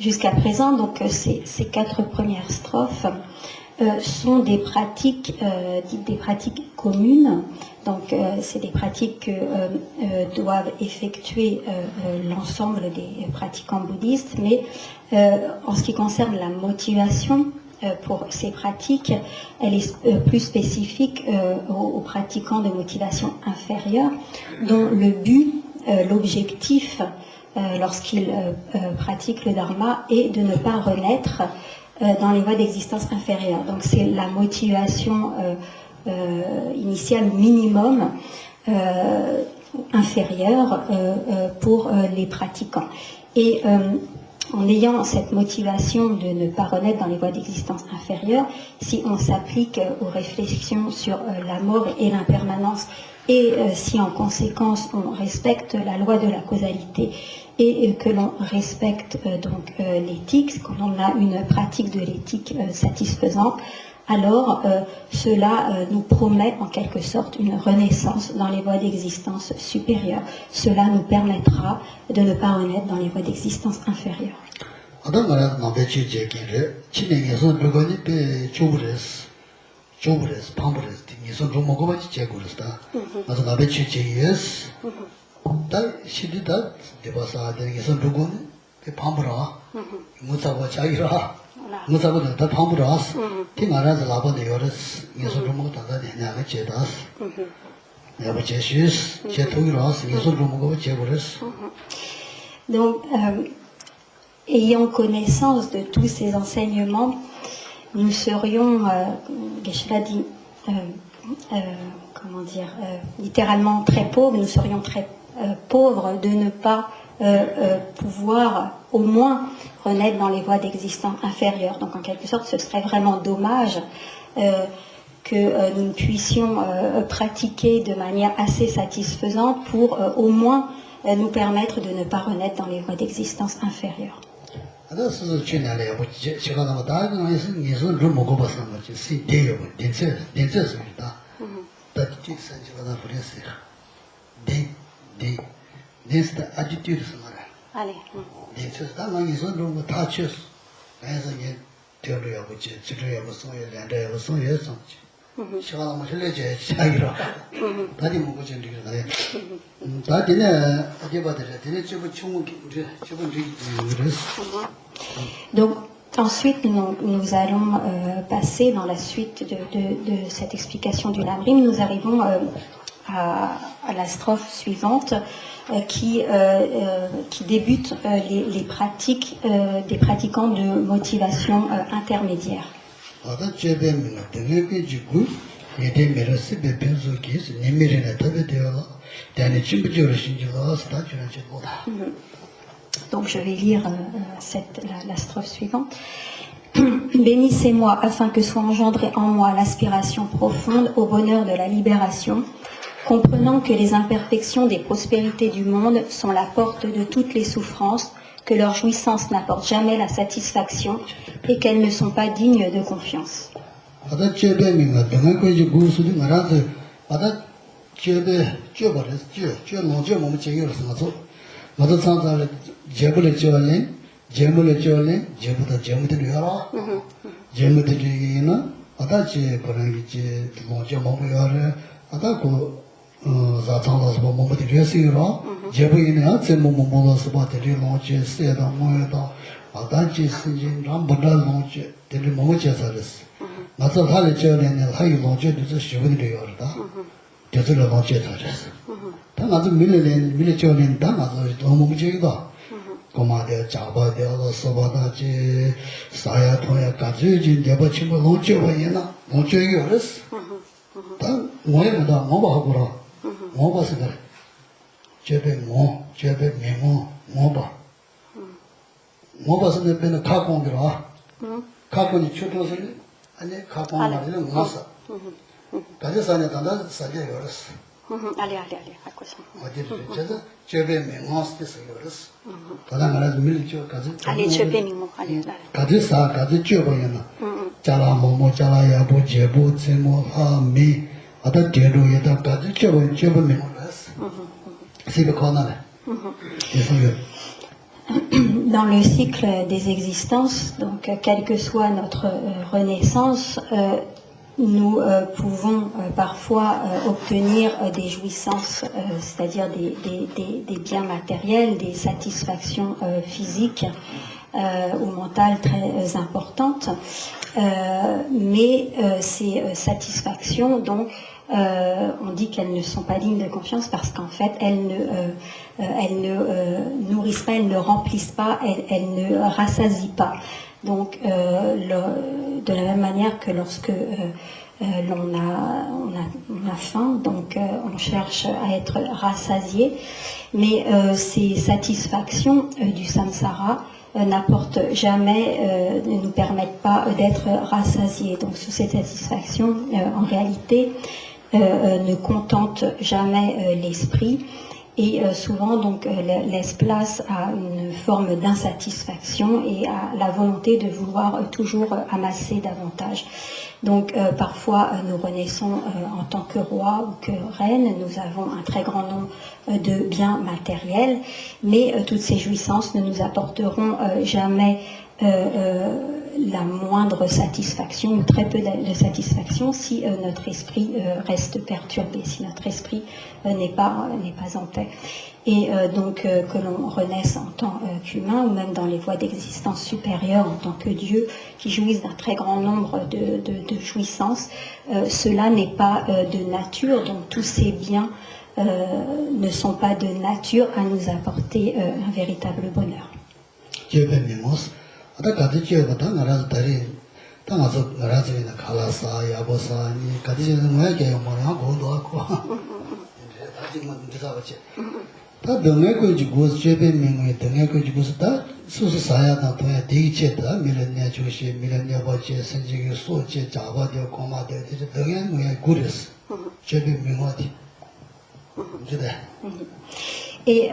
Jusqu'à présent, donc ces 4 premières strophes sont des pratiques dites des pratiques communes. Donc c'est des pratiques que doivent effectuer l'ensemble des pratiquants bouddhistes, mais en ce qui concerne la motivation pour ces pratiques, elle est plus spécifique aux pratiquants de motivation inférieure, dont le but, l'objectif, lorsqu'ils pratiquent le dharma, est de ne pas renaître dans les voies d'existence inférieure. Donc c'est la motivation initiale minimum inférieure pour les pratiquants. Et en ayant cette motivation de ne pas renaître dans les voies d'existence inférieure, si on s'applique aux réflexions sur la mort et l'impermanence, et si en conséquence on respecte la loi de la causalité et que l'on respecte donc l'éthique, quand on a une pratique de l'éthique satisfaisante, alors cela nous promet en quelque sorte une renaissance dans les voies d'existence supérieure. Cela nous permettra de ne pas renaître dans les voies d'existence inférieure. Donc, ayant connaissance de tous ces enseignements, nous serions, Geshe-la dit, littéralement très pauvres, nous serions très pauvres de ne pas pouvoir au moins renaître dans les voies d'existence inférieure. Donc en quelque sorte, ce serait vraiment dommage que nous puissions pratiquer de manière assez satisfaisante pour au moins nous permettre de ne pas renaître dans les voies d'existence inférieure. attitude sensible pour les des attitudes Allez. des choses dans les autres nous touches mais il théorie à vous tu tu à vous sont les à vous sont les sont je vais moi je les j'ai chagira 다리 먹고 좀 되게 그래 다리는 어디 봐도 되네 저 chung 저 그랬어. Donc, ensuite, nous allons passer dans la suite de cette explication du Lamrim. Nous arrivons à la strophe suivante qui débute les pratiques des pratiquants de motivation intermédiaire. Donc je vais lire la strophe suivante. Bénissez-moi afin que soit engendrée en moi l'aspiration profonde au bonheur de la libération, comprenant que les imperfections des prospérités du monde sont la porte de toutes les souffrances, que leurs jouissances n'apportent jamais la satisfaction et qu'elles ne sont pas dignes de confiance. 고마대 잡아대어 서바다지 사야 통야 가지진 대버 친구 놓쳐버리나 놓쳐기 어렸어. 다 뭐에다 뭐하고라. 뭐봐서 그래. 제배 메모 뭐봐. 뭐봐서 내 배는 갖고 온 거라. 갖고니 추도서 아니 갖고 온 말이는 뭐었어. 가져서는 단다 사게 어렸어. Allez, raccroche. Allez, je vais m'y montrer. Dans le cycle des existences, donc quelle que soit notre renaissance, nous pouvons parfois obtenir des jouissances, c'est-à-dire des biens matériels, des satisfactions physiques ou mentales très importantes, mais ces satisfactions, donc, on dit qu'elles ne sont pas dignes de confiance parce qu'en fait, elles ne nourrissent pas, elles ne remplissent pas, elles ne rassasient pas. Donc, de la même manière que lorsque on a faim, donc on cherche à être rassasié, mais ces satisfactions du samsara n'apportent jamais, ne nous permettent pas d'être rassasiés. Donc, ces satisfactions, en réalité, ne contentent jamais l'esprit. Et souvent, donc, laisse place à une forme d'insatisfaction et à la volonté de vouloir toujours amasser davantage. Donc, parfois, nous renaissons en tant que roi ou que reine, nous avons un très grand nombre de biens matériels, mais toutes ces jouissances ne nous apporteront jamais la moindre satisfaction ou très peu de satisfaction si notre esprit reste perturbé, si notre esprit n'est pas en paix. Et donc que l'on renaisse en tant qu'humain ou même dans les voies d'existence supérieures en tant que Dieu qui jouissent d'un très grand nombre de jouissances, cela n'est pas de nature, donc tous ces biens ne sont pas de nature à nous apporter un véritable bonheur. 아다 가지 지어가 나라서 다리 당아서 나라서는 칼라사 야보사니 가지는 뭐야게 뭐야 고도 하고 이제 다지만 문제가 없지 다 병에 거지 고스제베 명에 등에 거지 고스다 수수 사야다 도야 대기체다 미련냐 조시 미련냐 버지 선지기 소제 잡아져 고마되 이제 등에 뭐야 고르스 제베 명어디 이제다 Et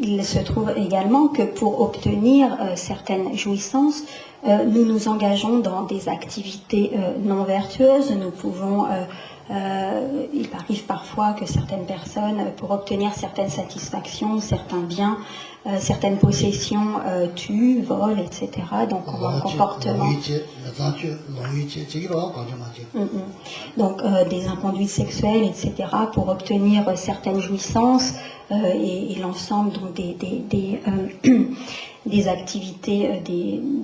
il se trouve également que pour obtenir certaines jouissances, nous nous engageons dans des activités non vertueuses. Nous pouvons il arrive parfois que certaines personnes, pour obtenir certaines satisfactions, certains biens, certaines possessions, tuent, volent, etc. Donc on a un comportement. Donc des inconduites sexuelles, etc. pour obtenir certaines jouissances et l'ensemble donc des activités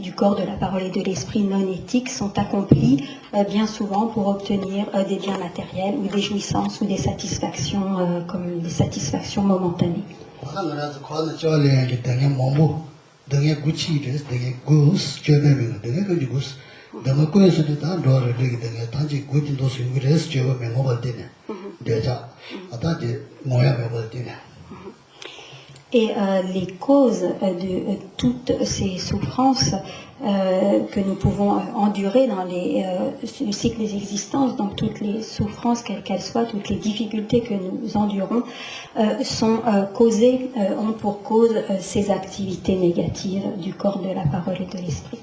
du corps, de la parole et de l'esprit non éthiques sont accomplies bien souvent pour obtenir des biens matériels ou des jouissances ou des satisfactions comme des satisfactions momentanées. Et les causes de toutes ces souffrances que nous pouvons endurer dans le cycle des existences, donc toutes les souffrances, quelles qu'elles soient, toutes les difficultés que nous endurons, sont causées, ont pour cause ces activités négatives du corps, de la parole et de l'esprit.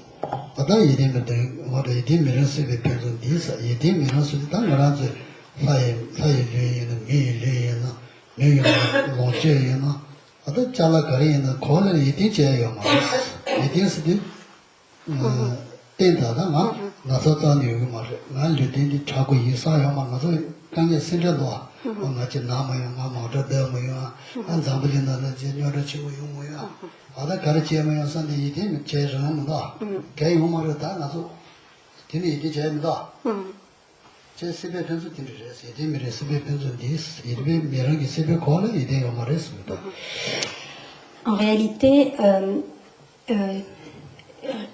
En réalité,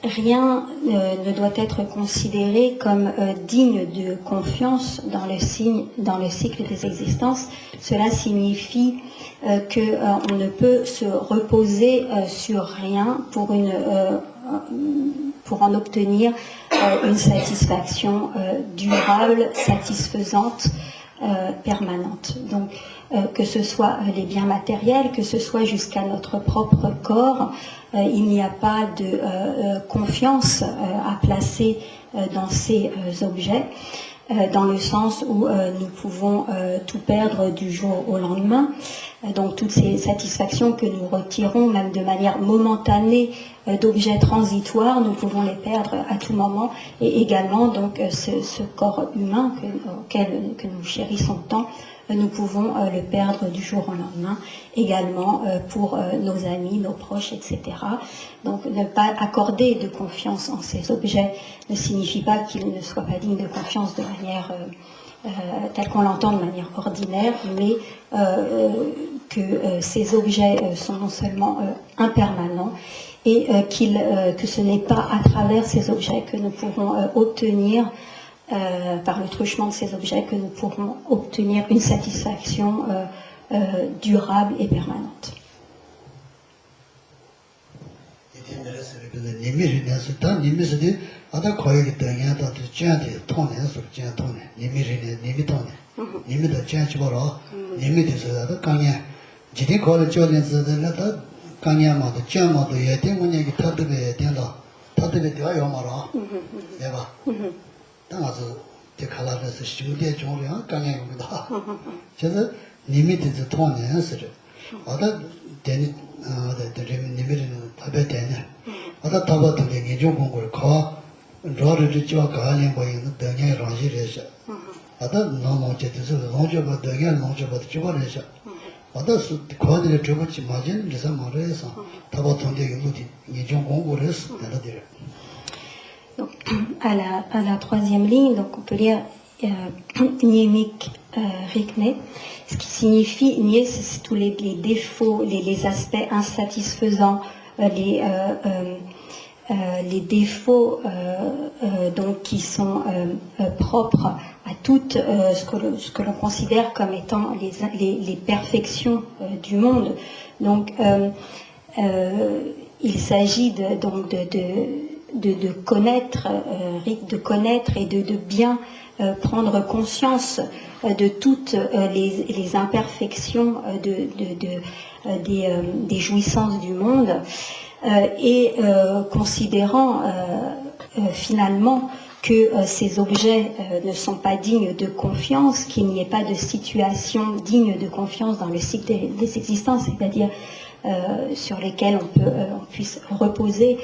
rien ne doit être considéré comme digne de confiance dans le cycle des existences. Cela signifie qu'on ne peut se reposer sur rien pour en obtenir une satisfaction durable, satisfaisante, permanente. Donc, que ce soit les biens matériels, que ce soit jusqu'à notre propre corps, il n'y a pas de confiance à placer dans ces objets, dans le sens où nous pouvons tout perdre du jour au lendemain. Donc toutes ces satisfactions que nous retirons, même de manière momentanée, d'objets transitoires, nous pouvons les perdre à tout moment. Et également donc ce corps humain que nous chérissons tant, nous pouvons le perdre du jour au lendemain, également pour nos amis, nos proches, etc. Donc ne pas accorder de confiance en ces objets ne signifie pas qu'ils ne soient pas dignes de confiance de manière telle qu'on l'entend de manière ordinaire, mais que ces objets sont non seulement impermanents et que ce n'est pas à travers ces objets que nous pourrons obtenir par le truchement de ces objets que nous pourrons obtenir une satisfaction durable et permanente. Donc, à la troisième ligne, donc on peut lire Niemik Rikne, ce qui signifie nier, c'est tous les défauts, les aspects insatisfaisants, les défauts donc qui sont propres à toutes ce que l'on considère comme étant les perfections du monde. Donc il s'agit de connaître et de bien prendre conscience de toutes les imperfections des jouissances du monde et considérant finalement que ces objets ne sont pas dignes de confiance, qu'il n'y ait pas de situation digne de confiance dans le cycle des existences, c'est-à-dire sur lesquels on puisse reposer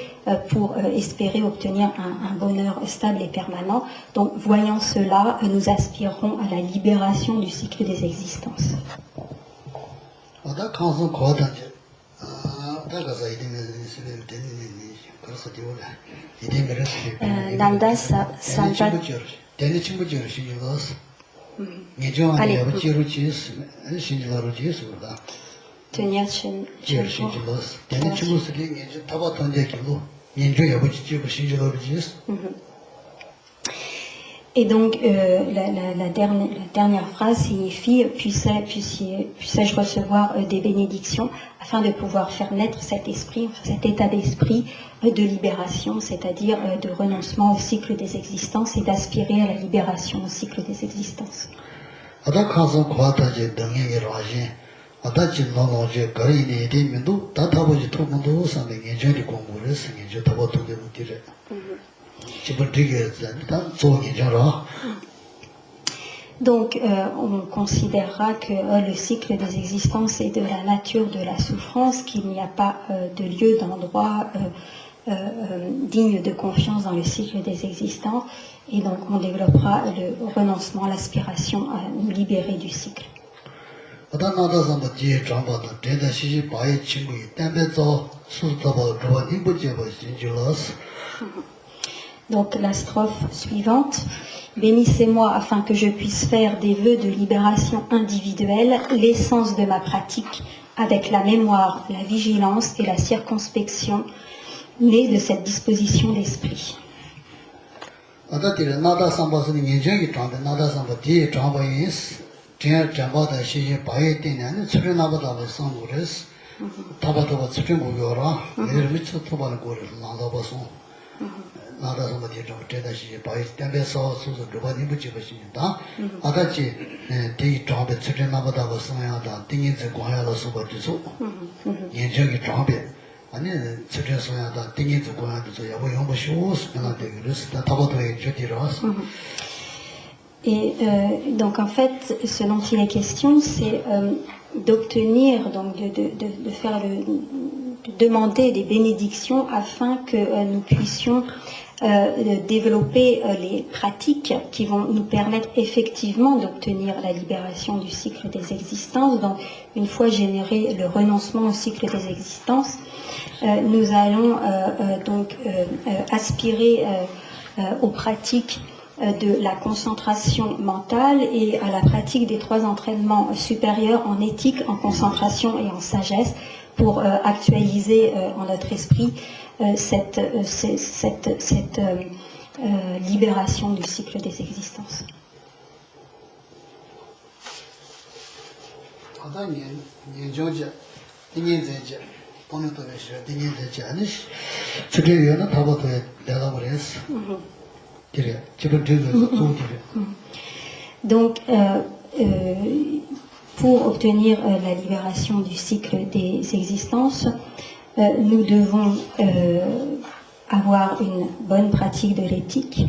pour espérer obtenir un bonheur stable et permanent. Donc, voyant cela, nous aspirons à la libération du cycle des existences. Nanda Sanjat tenir Et donc, la dernière phrase signifie « puissais-je recevoir des bénédictions afin de pouvoir faire naître cet esprit, cet état d'esprit de libération, c'est-à-dire de renoncement au cycle des existences et d'aspirer à la libération au cycle des existences. » Donc, on considérera que le cycle des existences est de la nature de la souffrance, qu'il n'y a pas de lieu, d'endroit digne de confiance dans le cycle des existences, et donc on développera le renoncement, l'aspiration à nous libérer du cycle. Donc la strophe suivante. Bénissez-moi afin que je puisse faire des vœux de libération individuelle l'essence de ma pratique avec la mémoire, la vigilance et la circonspection née de cette disposition d'esprit. Et donc en fait, ce dont il est question, c'est d'obtenir, donc de faire de demander des bénédictions afin que nous puissions développer les pratiques qui vont nous permettre effectivement d'obtenir la libération du cycle des existences. Donc, une fois généré le renoncement au cycle des existences, nous allons donc aspirer aux pratiques de la concentration mentale et à la pratique des 3 entraînements supérieurs en éthique, en concentration et en sagesse pour actualiser en notre esprit cette libération du cycle des existences. Donc, pour obtenir la libération du cycle des existences, nous devons avoir une bonne pratique de l'éthique.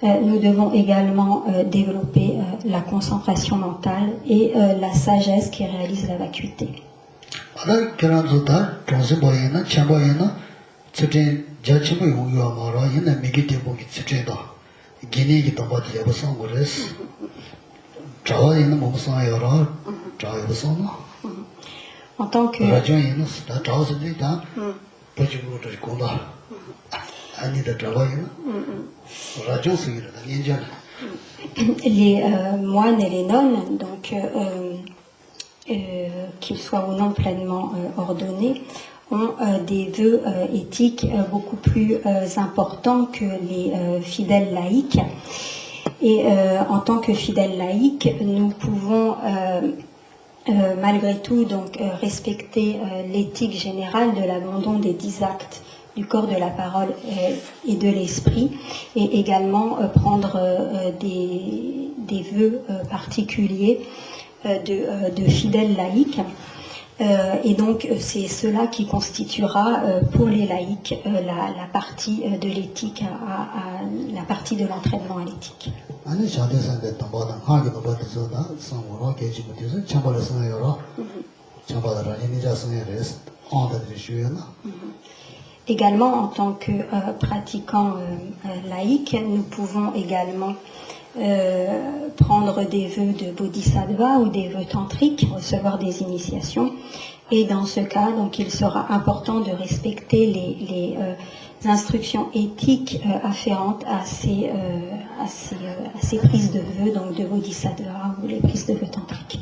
Nous devons également développer la concentration mentale et la sagesse qui réalise la vacuité. En tant que les moines et les nonnes, donc qu'ils soient ou non pleinement ordonnés, ont des vœux éthiques beaucoup plus importants que les fidèles laïcs. Et en tant que fidèles laïcs, nous pouvons malgré tout donc respecter l'éthique générale de l'abandon des 10 actes du corps, de la parole et de l'esprit, et également prendre des vœux particuliers de fidèles laïcs. Et donc c'est cela qui constituera pour les laïcs la partie de l'éthique, la partie de l'entraînement à l'éthique. Également, en tant que pratiquants laïcs, nous pouvons également prendre des vœux de bodhisattva ou des vœux tantriques, recevoir des initiations. Et dans ce cas, donc, il sera important de respecter les instructions éthiques afférentes à ces prises de vœux, donc de bodhisattva ou les prises de vœux tantriques.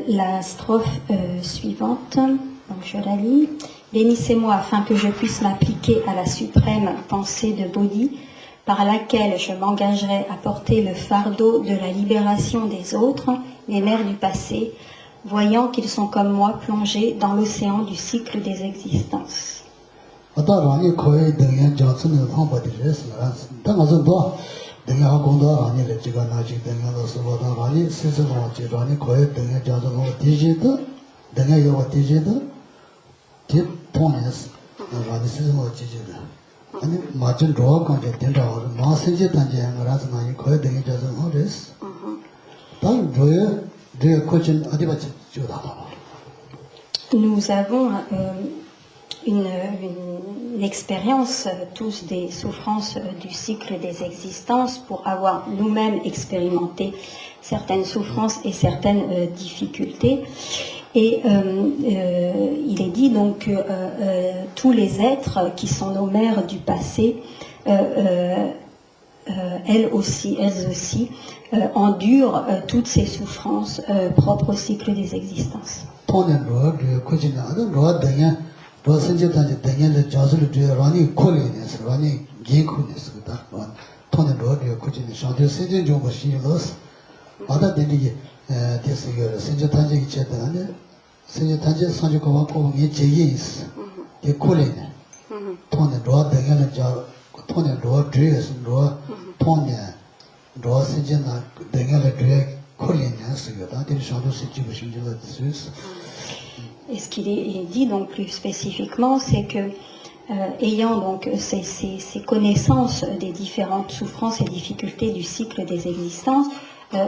La strophe suivante, donc je la lis. Bénissez-moi afin que je puisse m'appliquer à la suprême pensée de Bodhi, par laquelle je m'engagerai à porter le fardeau de la libération des autres, les mères du passé, voyant qu'ils sont comme moi plongés dans l'océan du cycle des existences. Nous avons une expérience tous des souffrances du cycle des existences pour avoir nous-mêmes expérimenté certaines souffrances et certaines difficultés. Et il est dit donc que tous les êtres qui sont nos mères du passé, elles aussi, endurent toutes ces souffrances propres au cycle des existences. Et ce qu'il est dit donc plus spécifiquement, c'est que ayant donc ces connaissances des différentes souffrances et difficultés du cycle des existences,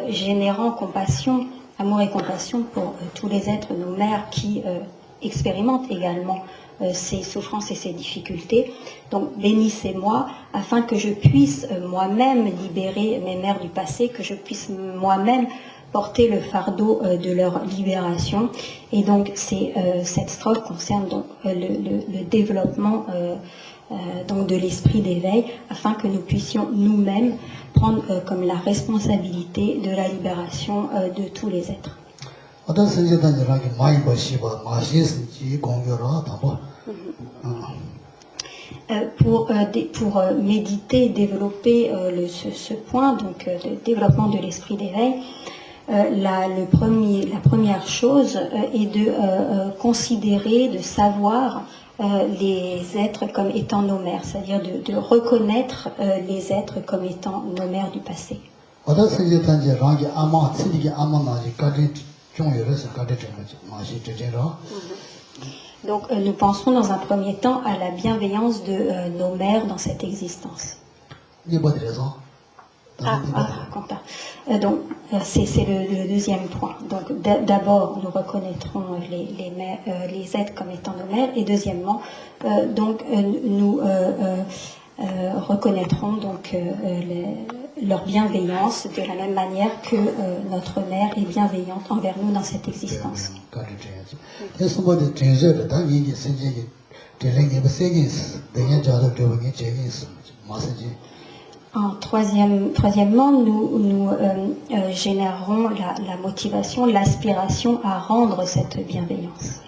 générant compassion, amour et compassion pour tous les êtres, nos mères qui expérimentent également ces souffrances et ces difficultés. Donc bénissez-moi afin que je puisse moi-même libérer mes mères du passé, que je puisse moi-même porter le fardeau de leur libération. Et donc cette strophe concerne donc le développement donc de l'esprit d'éveil, afin que nous puissions nous-mêmes prendre comme la responsabilité de la libération de tous les êtres. Pour méditer, développer ce point, donc le développement de l'esprit d'éveil, la première chose est de considérer, de savoir les êtres comme étant nos mères, c'est-à-dire de reconnaître les êtres comme étant nos mères du passé. Donc nous pensons dans un premier temps à la bienveillance de nos mères dans cette existence. Donc c'est le deuxième point. Donc d'abord nous reconnaîtrons les êtres comme étant nos mères, et deuxièmement donc nous reconnaîtrons donc leur bienveillance de la même manière que notre mère est bienveillante envers nous dans cette existence. Troisièmement, nous générerons la motivation, l'aspiration à rendre cette bienveillance.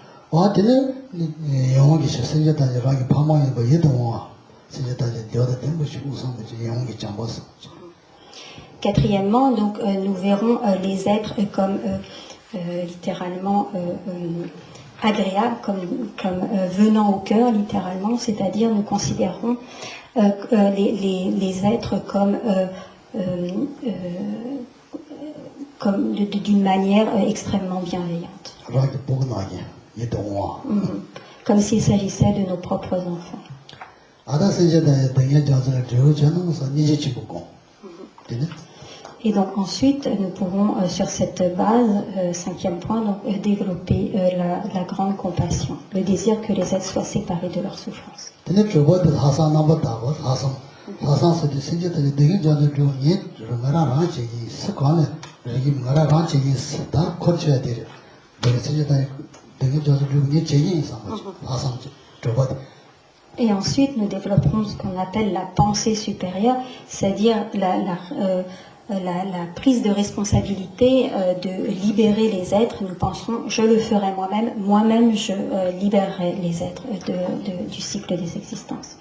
Quatrièmement, donc, nous verrons les êtres comme littéralement agréable, comme venant au cœur littéralement, c'est-à-dire nous considérons les êtres comme d'une manière extrêmement bienveillante. Comme s'il s'agissait de nos propres enfants. Et donc ensuite, nous pourrons, sur cette base, cinquième point, donc, développer la grande compassion, le désir que les êtres soient séparés de leur souffrance. Et ensuite, nous développerons ce qu'on appelle la pensée supérieure, c'est-à-dire la prise de responsabilité de libérer les êtres. Nous penserons, je le ferai moi-même je libérerai les êtres du cycle des existences.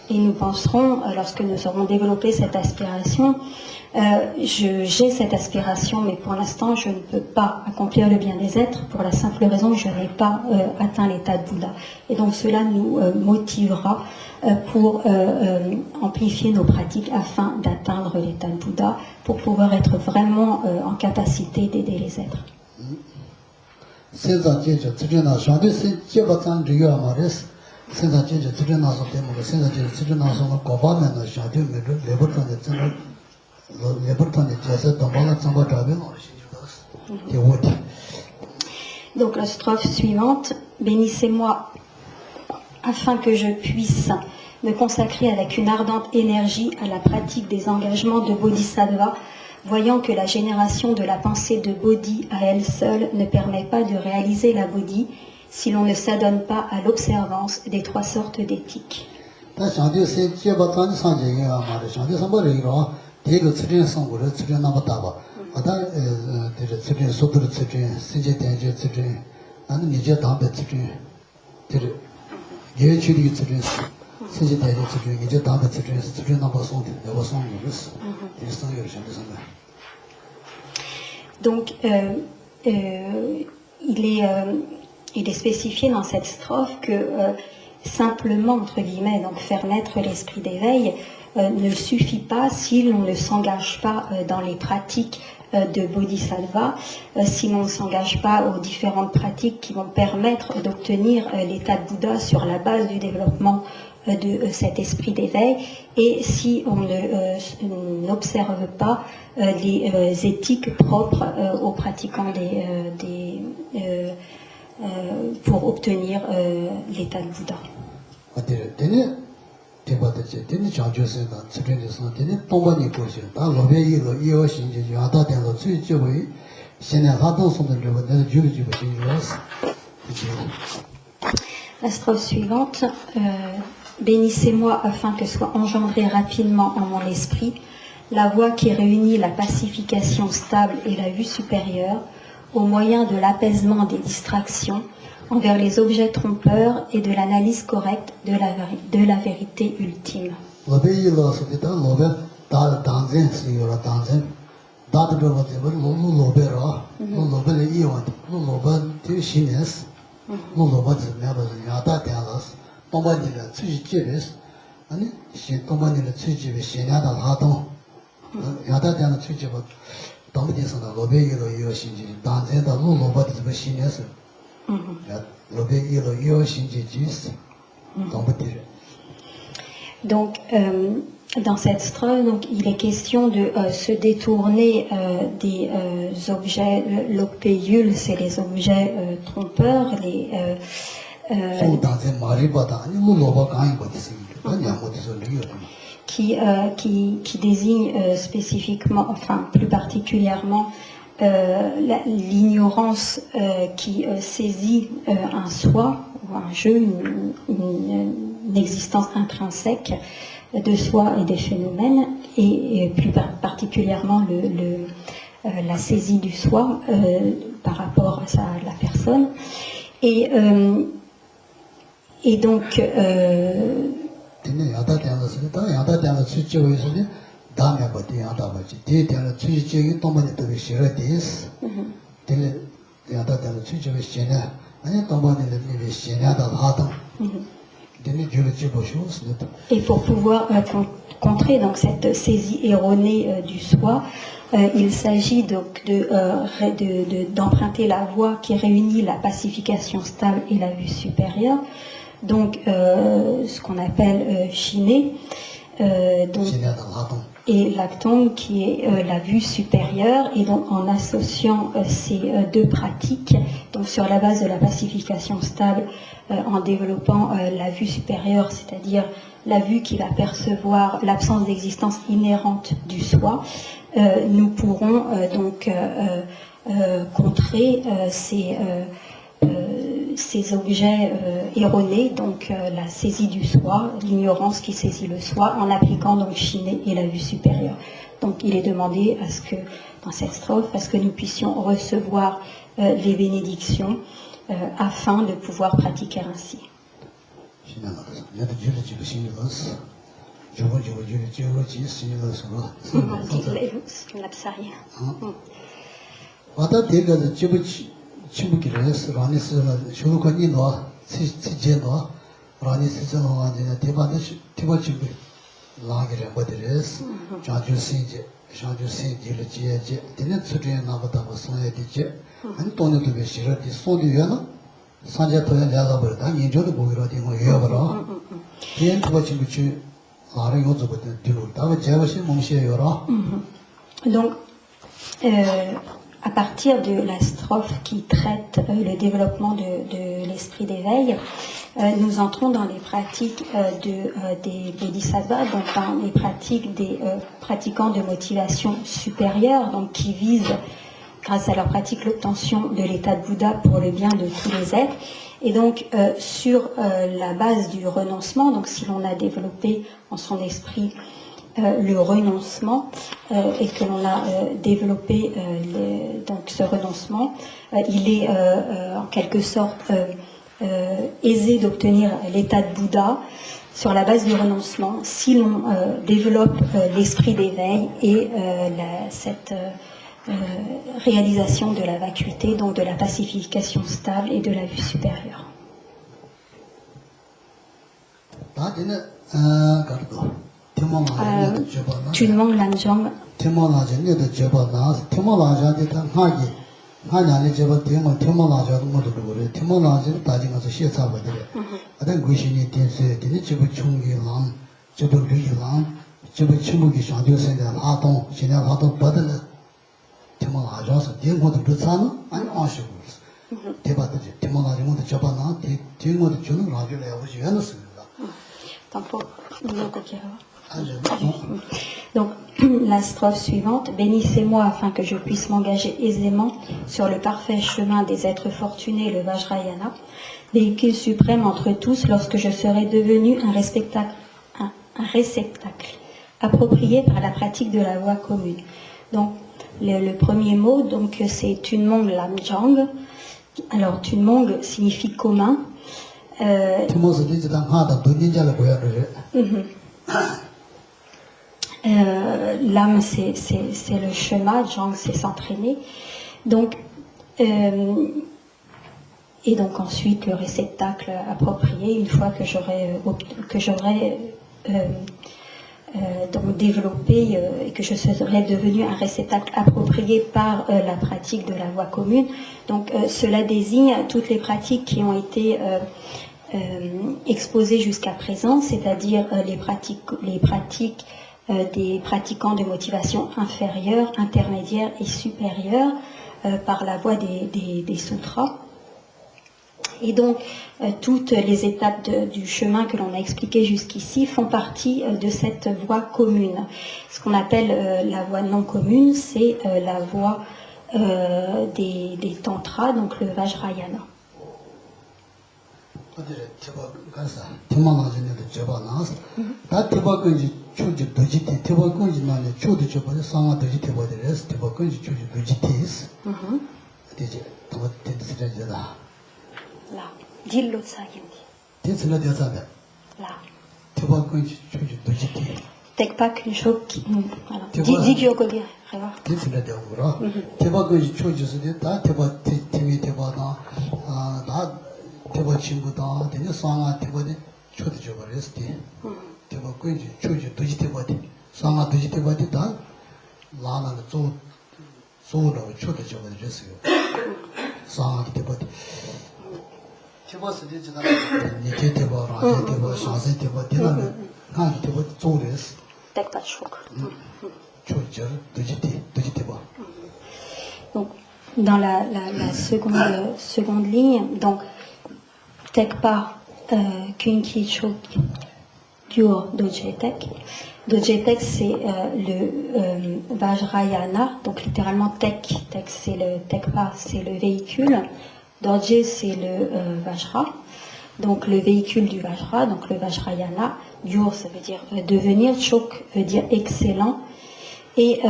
Et nous penserons, lorsque nous aurons développé cette aspiration, j'ai cette aspiration, mais pour l'instant, je ne peux pas accomplir le bien des êtres pour la simple raison que je n'ai pas atteint l'état de Bouddha. Et donc cela nous motivera pour amplifier nos pratiques afin d'atteindre l'état de Bouddha, pour pouvoir être vraiment en capacité d'aider les êtres. Donc la strophe suivante, bénissez-moi afin que je puisse me consacrer avec une ardente énergie à la pratique des engagements de Bodhisattva, voyant que la génération de la pensée de Bodhi à elle seule ne permet pas de réaliser la Bodhi si l'on ne s'adonne pas à l'observance des trois sortes d'éthique. Donc, il est spécifié dans cette strophe que simplement, entre guillemets, donc faire naître l'esprit d'éveil ne suffit pas si l'on ne s'engage pas dans les pratiques de Bodhisattva, si l'on ne s'engage pas aux différentes pratiques qui vont permettre d'obtenir l'état de Bouddha sur la base du développement de cet esprit d'éveil, et si on n'observe pas les éthiques propres aux pratiquants pour obtenir l'état de Bouddha. La strophe suivante, bénissez-moi afin que soit engendrée rapidement en mon esprit la voie qui réunit la pacification stable et la vue supérieure au moyen de l'apaisement des distractions envers les objets trompeurs et de l'analyse correcte de la vérité ultime. Donc, dans cette strophe, donc, il est question de se détourner des objets, l'okpeyul, c'est les objets trompeurs, qui désignent spécifiquement, enfin plus particulièrement, l'ignorance qui saisit un soi, ou un jeu, une existence intrinsèque de soi et des phénomènes, et plus particulièrement la saisie du soi par rapport à la personne. Et donc, 되는 야다 되는 다 야다 되는 수치에서는 다음에 버티 야다 버티 되는 수치에 또 많이 더 싫어 되스 되는 야다 되는 수치에 싫어 아니 또 많이 되는 싫어다 하다 되는 줄지 보시오스 Et pour pouvoir contrer donc cette saisie erronée du soi, il s'agit donc d'emprunter la voie qui réunit la pacification stable et la vue supérieure, donc ce qu'on appelle Shiné, et l'actong qui est la vue supérieure, et donc en associant ces deux pratiques, donc sur la base de la pacification stable, en développant la vue supérieure, c'est-à-dire la vue qui va percevoir l'absence d'existence inhérente du soi, nous pourrons donc contrer ces objets erronés, donc la saisie du soi, l'ignorance qui saisit le soi, en appliquant donc Shiné et la vue supérieure. Donc il est demandé à ce que, dans cette strophe, à ce que nous puissions recevoir les bénédictions afin de pouvoir pratiquer ainsi. 치부기를 라니스는 쇼로코니 노 치제노 라니스는 완전히 대바데 티버치부 라기를 버드레스 자주신지 자주신지를 지에지 되는 수준에 나보다 무슨에 되지 안 돈도 그 싫어지 소리야나 산제토에 내가 버다 인조도 보기로 되고 해요라 비엔 티버치부치 라를 요즘부터 뒤로 다가 제가시 몽시에요라 Donc à partir de la strophe qui traite le développement de l'esprit d'éveil, nous entrons dans les pratiques des bodhisattvas, donc dans les pratiques des pratiquants de motivation supérieure, donc qui visent, grâce à leur pratique, l'obtention de l'état de Bouddha pour le bien de tous les êtres. Et donc, sur la base du renoncement, donc si l'on a développé en son esprit le renoncement et que l'on a développé donc ce renoncement, il est en quelque sorte aisé d'obtenir l'état de Bouddha sur la base du renoncement si l'on développe l'esprit d'éveil et cette réalisation de la vacuité, donc de la pacification stable et de la vue supérieure. Tunmong Lamjong. Donc, la strophe suivante, bénissez-moi afin que je puisse m'engager aisément sur le parfait chemin des êtres fortunés, le Vajrayana, véhicule suprême entre tous lorsque je serai devenu un réceptacle approprié par la pratique de la voie commune. Donc, le premier mot, donc, c'est Tunmong Lamjang. Alors, Tunmong signifie commun. L'âme, c'est le chemin, Jang, c'est s'entraîner. Donc, et donc ensuite le réceptacle approprié, une fois que j'aurai donc développé et que je serai devenu un réceptacle approprié par la pratique de la voie commune. Donc, cela désigne toutes les pratiques qui ont été exposées jusqu'à présent, c'est-à-dire les pratiques des pratiquants de motivation inférieure, intermédiaire et supérieure par la voie des sutras. Et donc, toutes les étapes du chemin que l'on a expliqué jusqu'ici font partie de cette voie commune. Ce qu'on appelle la voie non commune, c'est la voie des tantras, donc le Vajrayana. Là, dis-le ça, Là. 대박 건지 초지 도지티 Tekpa qu'une chose qui. Voilà. Tu vois. Dis Kyokogir, revoir. 대신에 되고라 대박 건지 초지스데 다 대박 팀이 대박다 아나 대박 친구다 되게 상아 대박이 초지 줘버렸지 대박 건지 초지 도지 대박이 상아 도지 대박이 다 라나는 조 소로 초지 줘버렸어요 상아 대박이 대박스데 지나 니게 대박 라게 대박 샤세 대박 되는 한 대박 조레스 Tekpa Chok. 초지 도지 대박 Donc, dans la seconde ligne, donc, Tekpa, Kunki Chok, Gyur, Dojetek. Dojetek, c'est le Vajrayana, donc littéralement Tek c'est le Tekpa, c'est le véhicule. Dorje, c'est le Vajra, donc le véhicule du Vajra, donc le Vajrayana. Gyur, ça veut dire devenir, Chok veut dire excellent. Et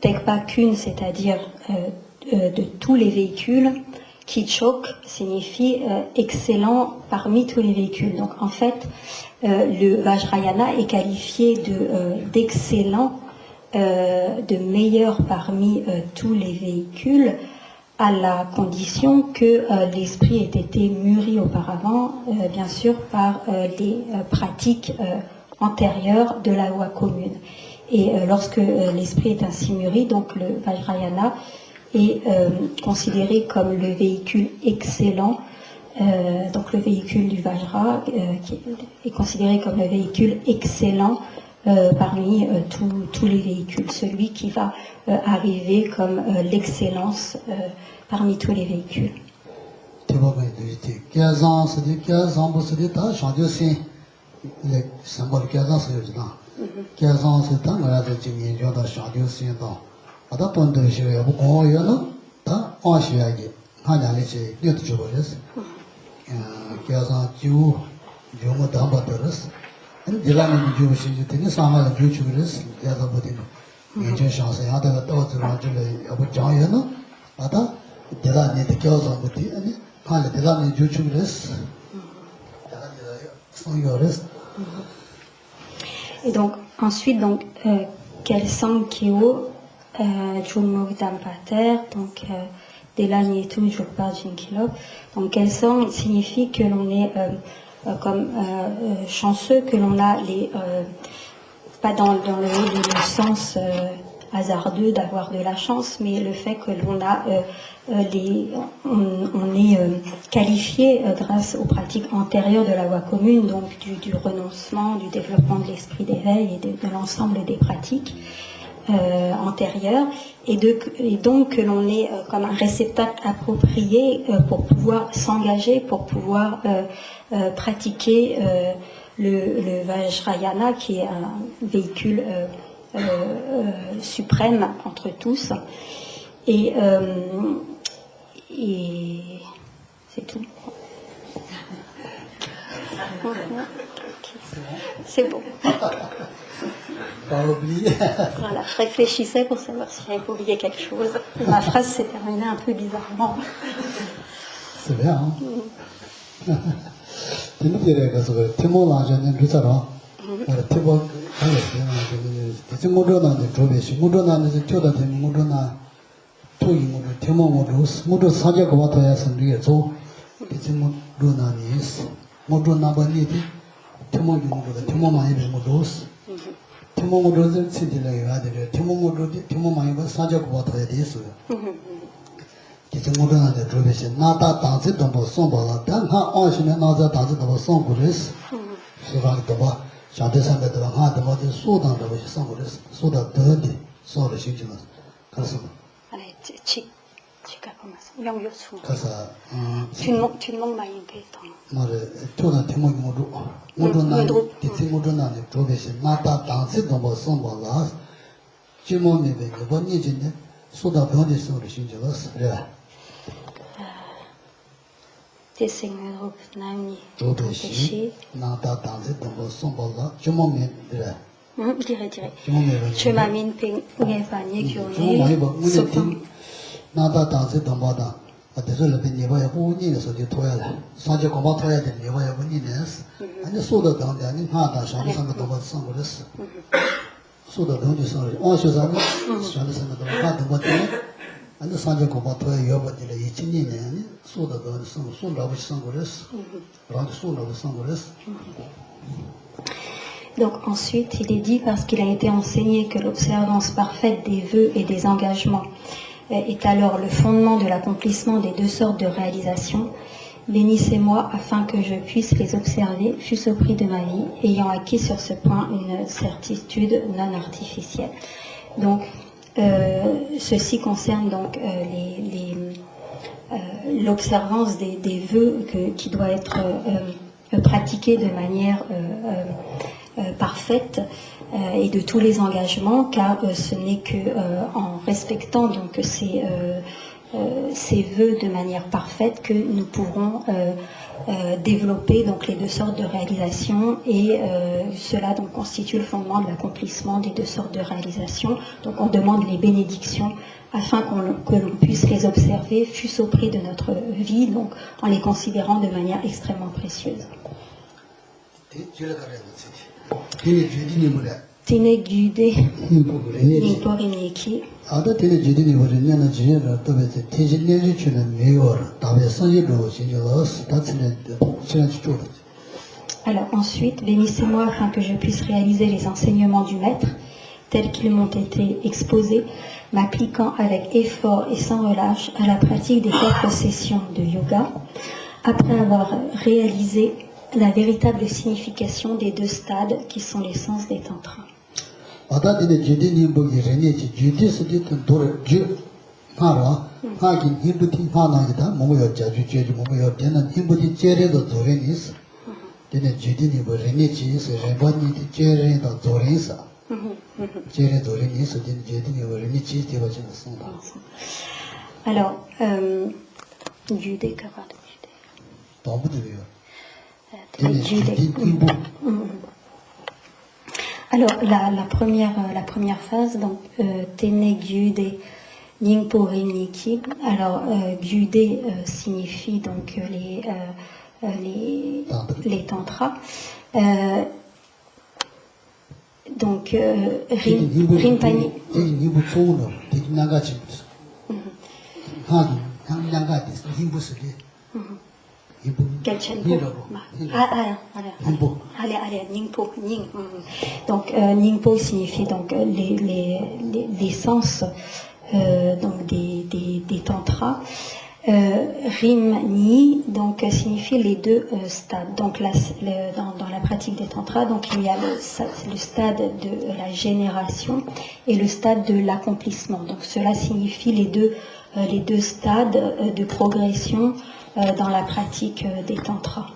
Tekpa Kun, c'est-à-dire de tous les véhicules, Kichok signifie excellent parmi tous les véhicules. Donc en fait, le Vajrayana est qualifié d'excellent, de meilleur parmi tous les véhicules, à la condition que l'esprit ait été mûri auparavant, bien sûr, par les pratiques antérieures de la loi commune. Et lorsque l'esprit est ainsi mûri, donc le Vajrayana est considéré comme le véhicule excellent, donc le véhicule du Vajra qui est considéré comme le véhicule excellent parmi tous les véhicules, celui qui va arriver comme l'excellence parmi tous les véhicules. Kazan se tang la de jing yin da sha diu xin da ada ton de xue ya bu guo ye ne da a xue ya ge ha ya le xie liu de zhe bo ye Kazan jiu jiu mo da ba de res en de la ni jiu xin ji de ni sa ma de jiu chu res ya da bu de ni je sha se ya da da zhe ma zhe le ya bu jiang ye ne ada de la ni de Kazan bu de ni ha le de la ni jiu chu res ya da de son yo res. Et donc, ensuite, donc, Kelsang Kyo, Chulmok Dampater, donc, Delani et tout, Jokpa Jinkilop. Donc, Kelsang signifie que l'on est comme chanceux, que l'on a les. Pas dans le sens hasardeux d'avoir de la chance, mais le fait que l'on a on est qualifié grâce aux pratiques antérieures de la loi commune, donc du renoncement, du développement de l'esprit d'éveil et de l'ensemble des pratiques antérieures, et donc que l'on est comme un réceptacle approprié pour pouvoir s'engager, pour pouvoir pratiquer le Vajrayana, qui est un véhicule suprême entre tous. Et c'est tout. C'est bon. Pas oublié. Voilà, je réfléchissais pour savoir si j'avais oublié quelque chose. Ma phrase s'est terminée un peu bizarrement. C'est bien, hein? Tu me dirais que c'est Timo Langenin Rizara. Timo, c'est Moudona de Trovish. Moudona is a Toda de Moudona. Timo Saja Kawataya Sandria, so it's Muduna is Muduna Baniti, Timo Mudu, Timo Maiba Mudus, Timo Mudus, City like Timo Mudu, Timo Maiba Saja Kawataya is. It's a Muduna de Trovish, Nata Tansit, Dombo Sombola, Danha Ocean, another Tansit of Somburis, Sivakaba, Shadesan, the Hard, the Mother Sudan, the Somburis, so that dirty, so the Shijimas, Kasum. Chica commence. Yang Yosu. Kasa. Tu ne manques pas une question. Mare, tu n'as Timo Mudu. Muduna, Titi Muduna, the Trovish, Nata Tansit, Dombo Sombola, Jimon, the Bonijin, so that the so the Shijimas, yeah. Des seigneurs Nami. Trovish, Nata Tansit, Dombo Sombola, Jimon, yeah. Dirais. Je m'amène Pengefani qui on est. Nada Tansi Dambada, 대sol에 니바야 부니에서 뒤토야라 산제 고마 토야 돼 니바야 부니네스 아니 소다 당데 아니 하다 샤니상도 더 상고랬어 소다 당데 상을 어셔서 샤니상도 하다 뭐 아니 산제 고마 토야 여버들 이치니네 아니 소다 더 손라고 상고랬어 그런데 손라고 상고랬어. Donc ensuite, il est dit, parce qu'il a été enseigné que l'observance parfaite des vœux et des engagements est alors le fondement de l'accomplissement des deux sortes de réalisations. Bénissez-moi afin que je puisse les observer, fût-ce au prix de ma vie, ayant acquis sur ce point une certitude non artificielle. Donc, ceci concerne donc l'observance des vœux qui doit être pratiquée de manière parfaite et de tous les engagements, car ce n'est que en respectant donc ces vœux de manière parfaite que nous pourrons développer donc les deux sortes de réalisations, et cela donc constitue le fondement de l'accomplissement des deux sortes de réalisations. Donc on demande les bénédictions afin que l'on puisse les observer, fût-ce au prix de notre vie, donc en les considérant de manière extrêmement précieuse. Tine Gyude Nimporimeki. 아다 테네 지디니 버리냐나 지에라 또베세 테진네지 추는 메요라 다베 선지로 신조스 다츠네 신지 쪼르. Alors ensuite, bénissez-moi afin que je puisse réaliser les enseignements du Maître tels qu'ils m'ont été exposés, m'appliquant avec effort et sans relâche à la pratique des 4 sessions de yoga, après avoir réalisé la véritable signification des 2 stades qui sont l'essence des tantras. 아다디네 지디니 보기 레니지 지디스디 도르 지 하라 하긴 힘부티 하나기다 뭐요 자주 제주 뭐요 되는 힘부티 제레도 조레니스 되네 지디니 보 레니지 세레바니 제레도 조레니스 제레 조레니스 된 지디니 보 레니지 되버진 선다. Alors Gyude Karada 도부들이요. Alors la première phase, donc Tene Gyude Nyingpo Riniki. Alors Gyude signifie donc les tantras. Donc Rinpani. Donc Ningpo signifie donc l'essence donc des tantras. Rim-ni donc signifie les 2 stades. Donc dans la pratique des tantras, donc il y a le stade de la génération et le stade de l'accomplissement. Donc cela signifie les deux stades de progression dans la pratique des tantras.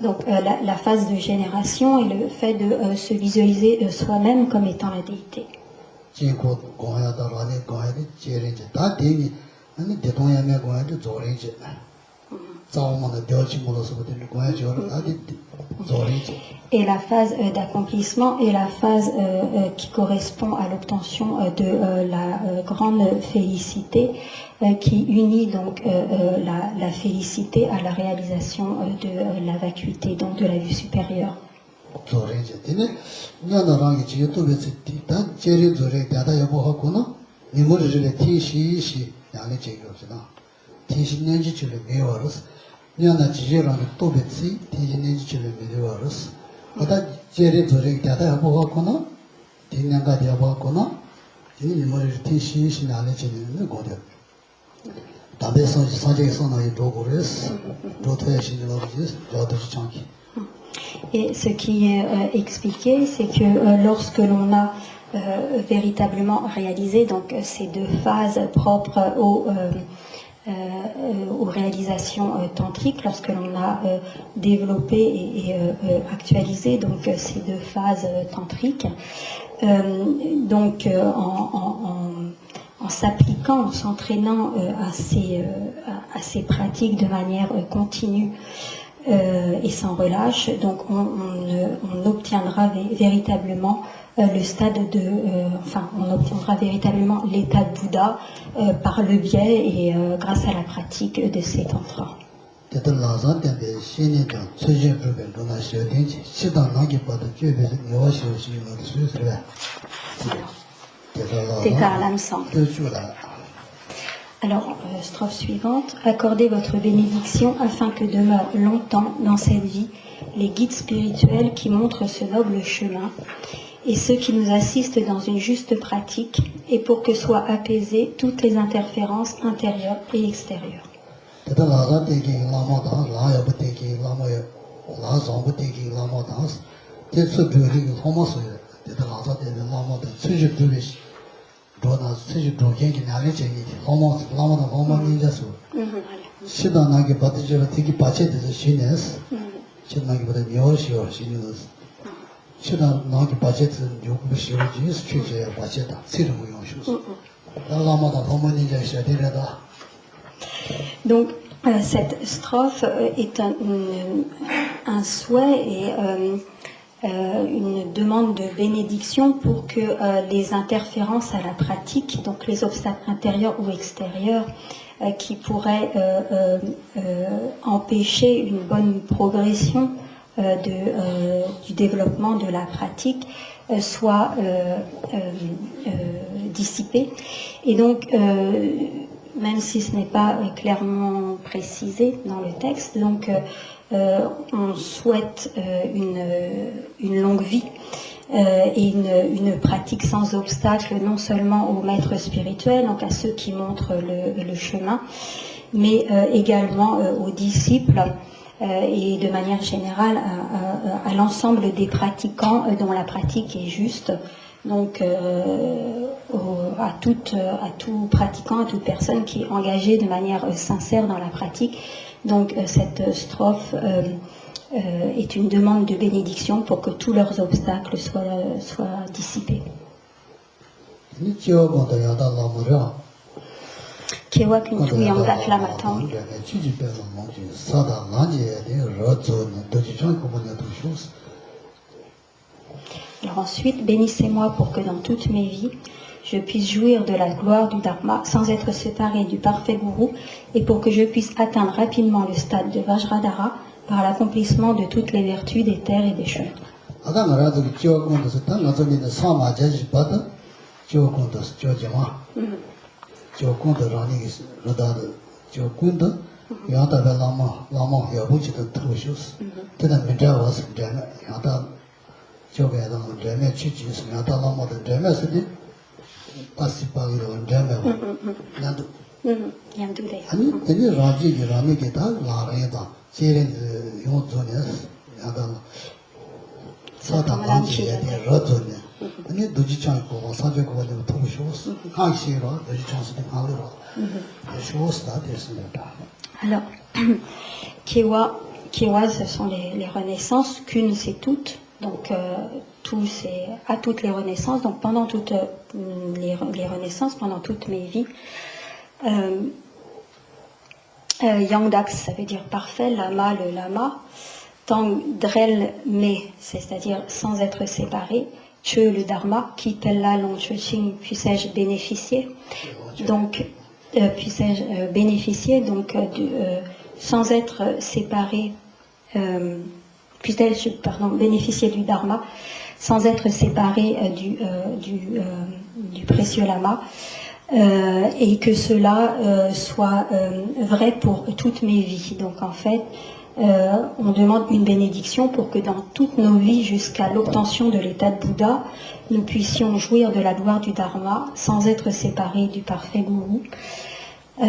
Donc la phase de génération est le fait de se visualiser soi-même comme étant la déité. Et la phase d'accomplissement est la phase qui correspond à l'obtention de la grande félicité, qui unit donc la félicité à la réalisation de la vacuité, donc de la vue supérieure. Et ce qui est expliqué, c'est que lorsque l'on a véritablement réalisé donc ces 2 phases propres aux réalisations tantriques, lorsque l'on a développé et actualisé donc ces 2 phases tantriques, donc en s'appliquant, en s'entraînant à ces pratiques de manière continue, et sans relâche, donc on obtiendra véritablement le stade on obtiendra véritablement l'état de Bouddha par le biais et grâce à la pratique de ces tantras. Tétar l'âme sang. Alors, strophe suivante. Accordez votre bénédiction afin que demeurent longtemps dans cette vie les guides spirituels qui montrent ce noble chemin et ceux qui nous assistent dans une juste pratique et pour que soient apaisées toutes les interférences intérieures et extérieures. Donc, cette strophe est un souhait et une demande de bénédiction pour que les interférences à la pratique, donc les obstacles intérieurs ou extérieurs qui pourraient empêcher une bonne progression du développement de la pratique, soient dissipés. Et donc, même si ce n'est pas clairement précisé dans le texte, donc on souhaite une longue vie et une pratique sans obstacle, non seulement aux maîtres spirituels, donc à ceux qui montrent le chemin, mais également aux disciples et de manière générale à l'ensemble des pratiquants dont la pratique est juste. Donc à tout pratiquant, à toute personne qui est engagée de manière sincère dans la pratique. Donc cette strophe est une demande de bénédiction pour que tous leurs obstacles soient dissipés. Kewa kuntu yangdak lamatang. Alors ensuite, bénissez-moi pour que dans toutes mes vies, je puisse jouir de la gloire du Dharma sans être séparé du parfait gourou et pour que je puisse atteindre rapidement le stade de Vajradhara par l'accomplissement de toutes les vertus des terres et des chemins. Alors, Kewa, ce sont les renaissances, qu'une c'est toutes, donc tout c'est à toutes les renaissances, donc pendant toutes les renaissances, pendant toutes mes vies. Yangdax, ça veut dire parfait, lama, le lama. Tang drel me, c'est-à-dire sans être séparé. Che, le dharma. Ki tella long ching, puissais-je bénéficier. Donc, puissais-je bénéficier, donc, sans être séparé, puissais-je, bénéficier du dharma, sans être séparé du précieux lama. Et que cela soit vrai pour toutes mes vies. Donc en fait, on demande une bénédiction pour que dans toutes nos vies, jusqu'à l'obtention de l'état de Bouddha, nous puissions jouir de la gloire du Dharma sans être séparés du parfait gourou.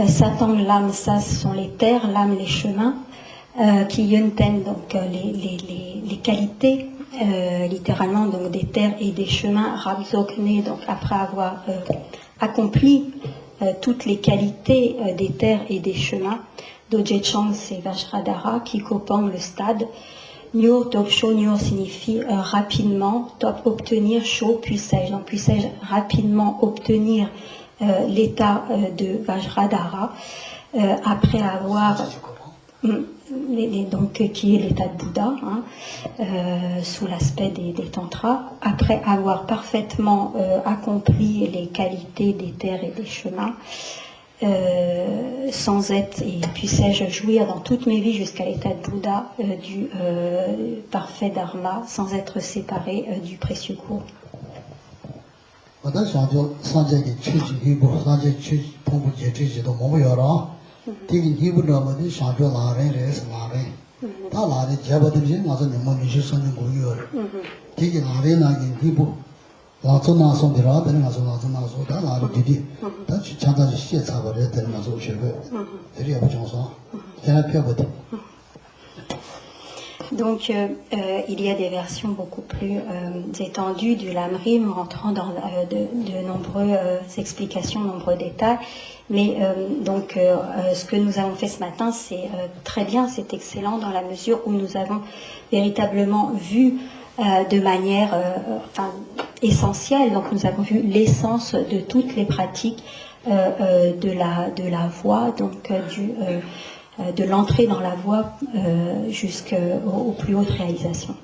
Satan, l'âme, ça, ce sont les terres, l'âme, les chemins, qui yunten, donc les qualités, littéralement, donc des terres et des chemins, rabzokne, donc après avoir accompli toutes les qualités des terres et des chemins. Dojechang, c'est Vajradhara, qui copang le stade. Nyo, top sho, nyo signifie rapidement, top obtenir, sho, puissais-je. Donc puissais-je rapidement obtenir l'état de Vajradhara après avoir... donc qui est l'état de Bouddha, hein, sous l'aspect des tantras, après avoir parfaitement accompli les qualités des terres et des chemins, sans être, et puissais-je jouir dans toutes mes vies jusqu'à l'état de Bouddha du parfait dharma, sans être séparé du précieux cours. Donc, il y a des versions beaucoup plus étendues du Lamrim, rentrant dans de nombreuses explications, nombreux détails. Mais donc, ce que nous avons fait ce matin, c'est très bien, c'est excellent dans la mesure où nous avons véritablement vu de manière essentielle. Donc, nous avons vu l'essence de toutes les pratiques de la voie, donc de l'entrée dans la voie jusqu'aux plus hautes réalisations.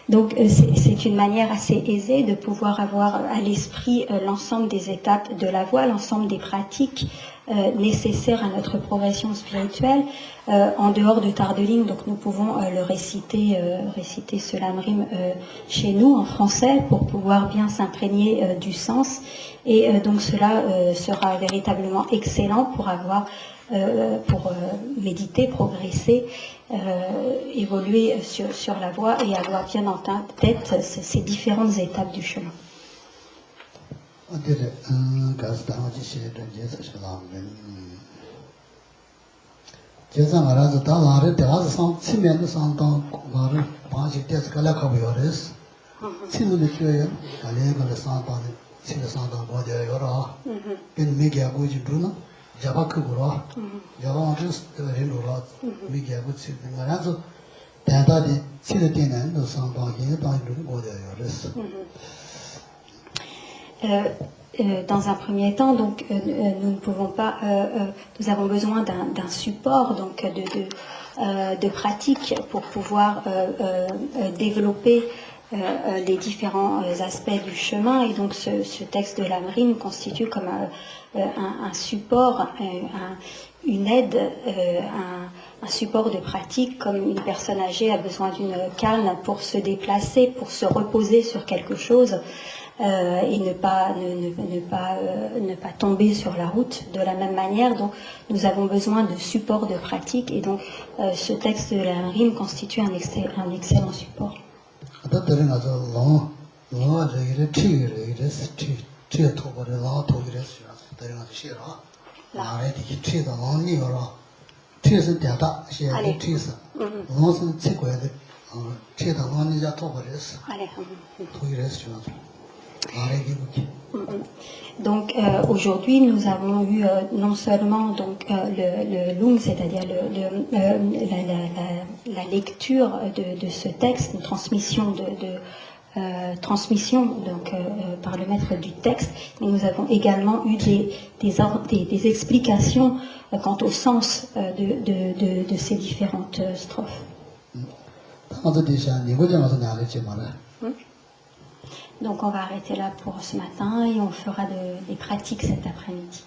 Donc c'est une manière assez aisée de pouvoir avoir à l'esprit l'ensemble des étapes de la voie, l'ensemble des pratiques nécessaires à notre progression spirituelle en dehors de Tardeling. Donc nous pouvons le réciter ce Lamrim chez nous en français pour pouvoir bien s'imprégner du sens, et donc cela sera véritablement excellent pour avoir pour méditer, progresser, évoluer sur la voie et avoir bien en tête ces différentes étapes du chemin. Dans un premier temps, donc, nous ne pouvons pas, nous avons besoin d'un support, donc de pratique pour pouvoir développer les différents aspects du chemin, et donc ce texte de Lamrim constitue comme un support, une aide, un support de pratique, comme une personne âgée a besoin d'une canne pour se déplacer, pour se reposer sur quelque chose et ne pas tomber sur la route. De la même manière, donc, nous avons besoin de support de pratique, et donc ce texte de Lamrim constitue un excellent support. Donc aujourd'hui nous avons eu non seulement donc le lung, c'est-à-dire la lecture de ce texte, une transmission transmission donc par le maître du texte, mais nous avons également eu des explications quant au sens de ces différentes strophes. Donc on va arrêter là pour ce matin, et on fera des pratiques cet après-midi.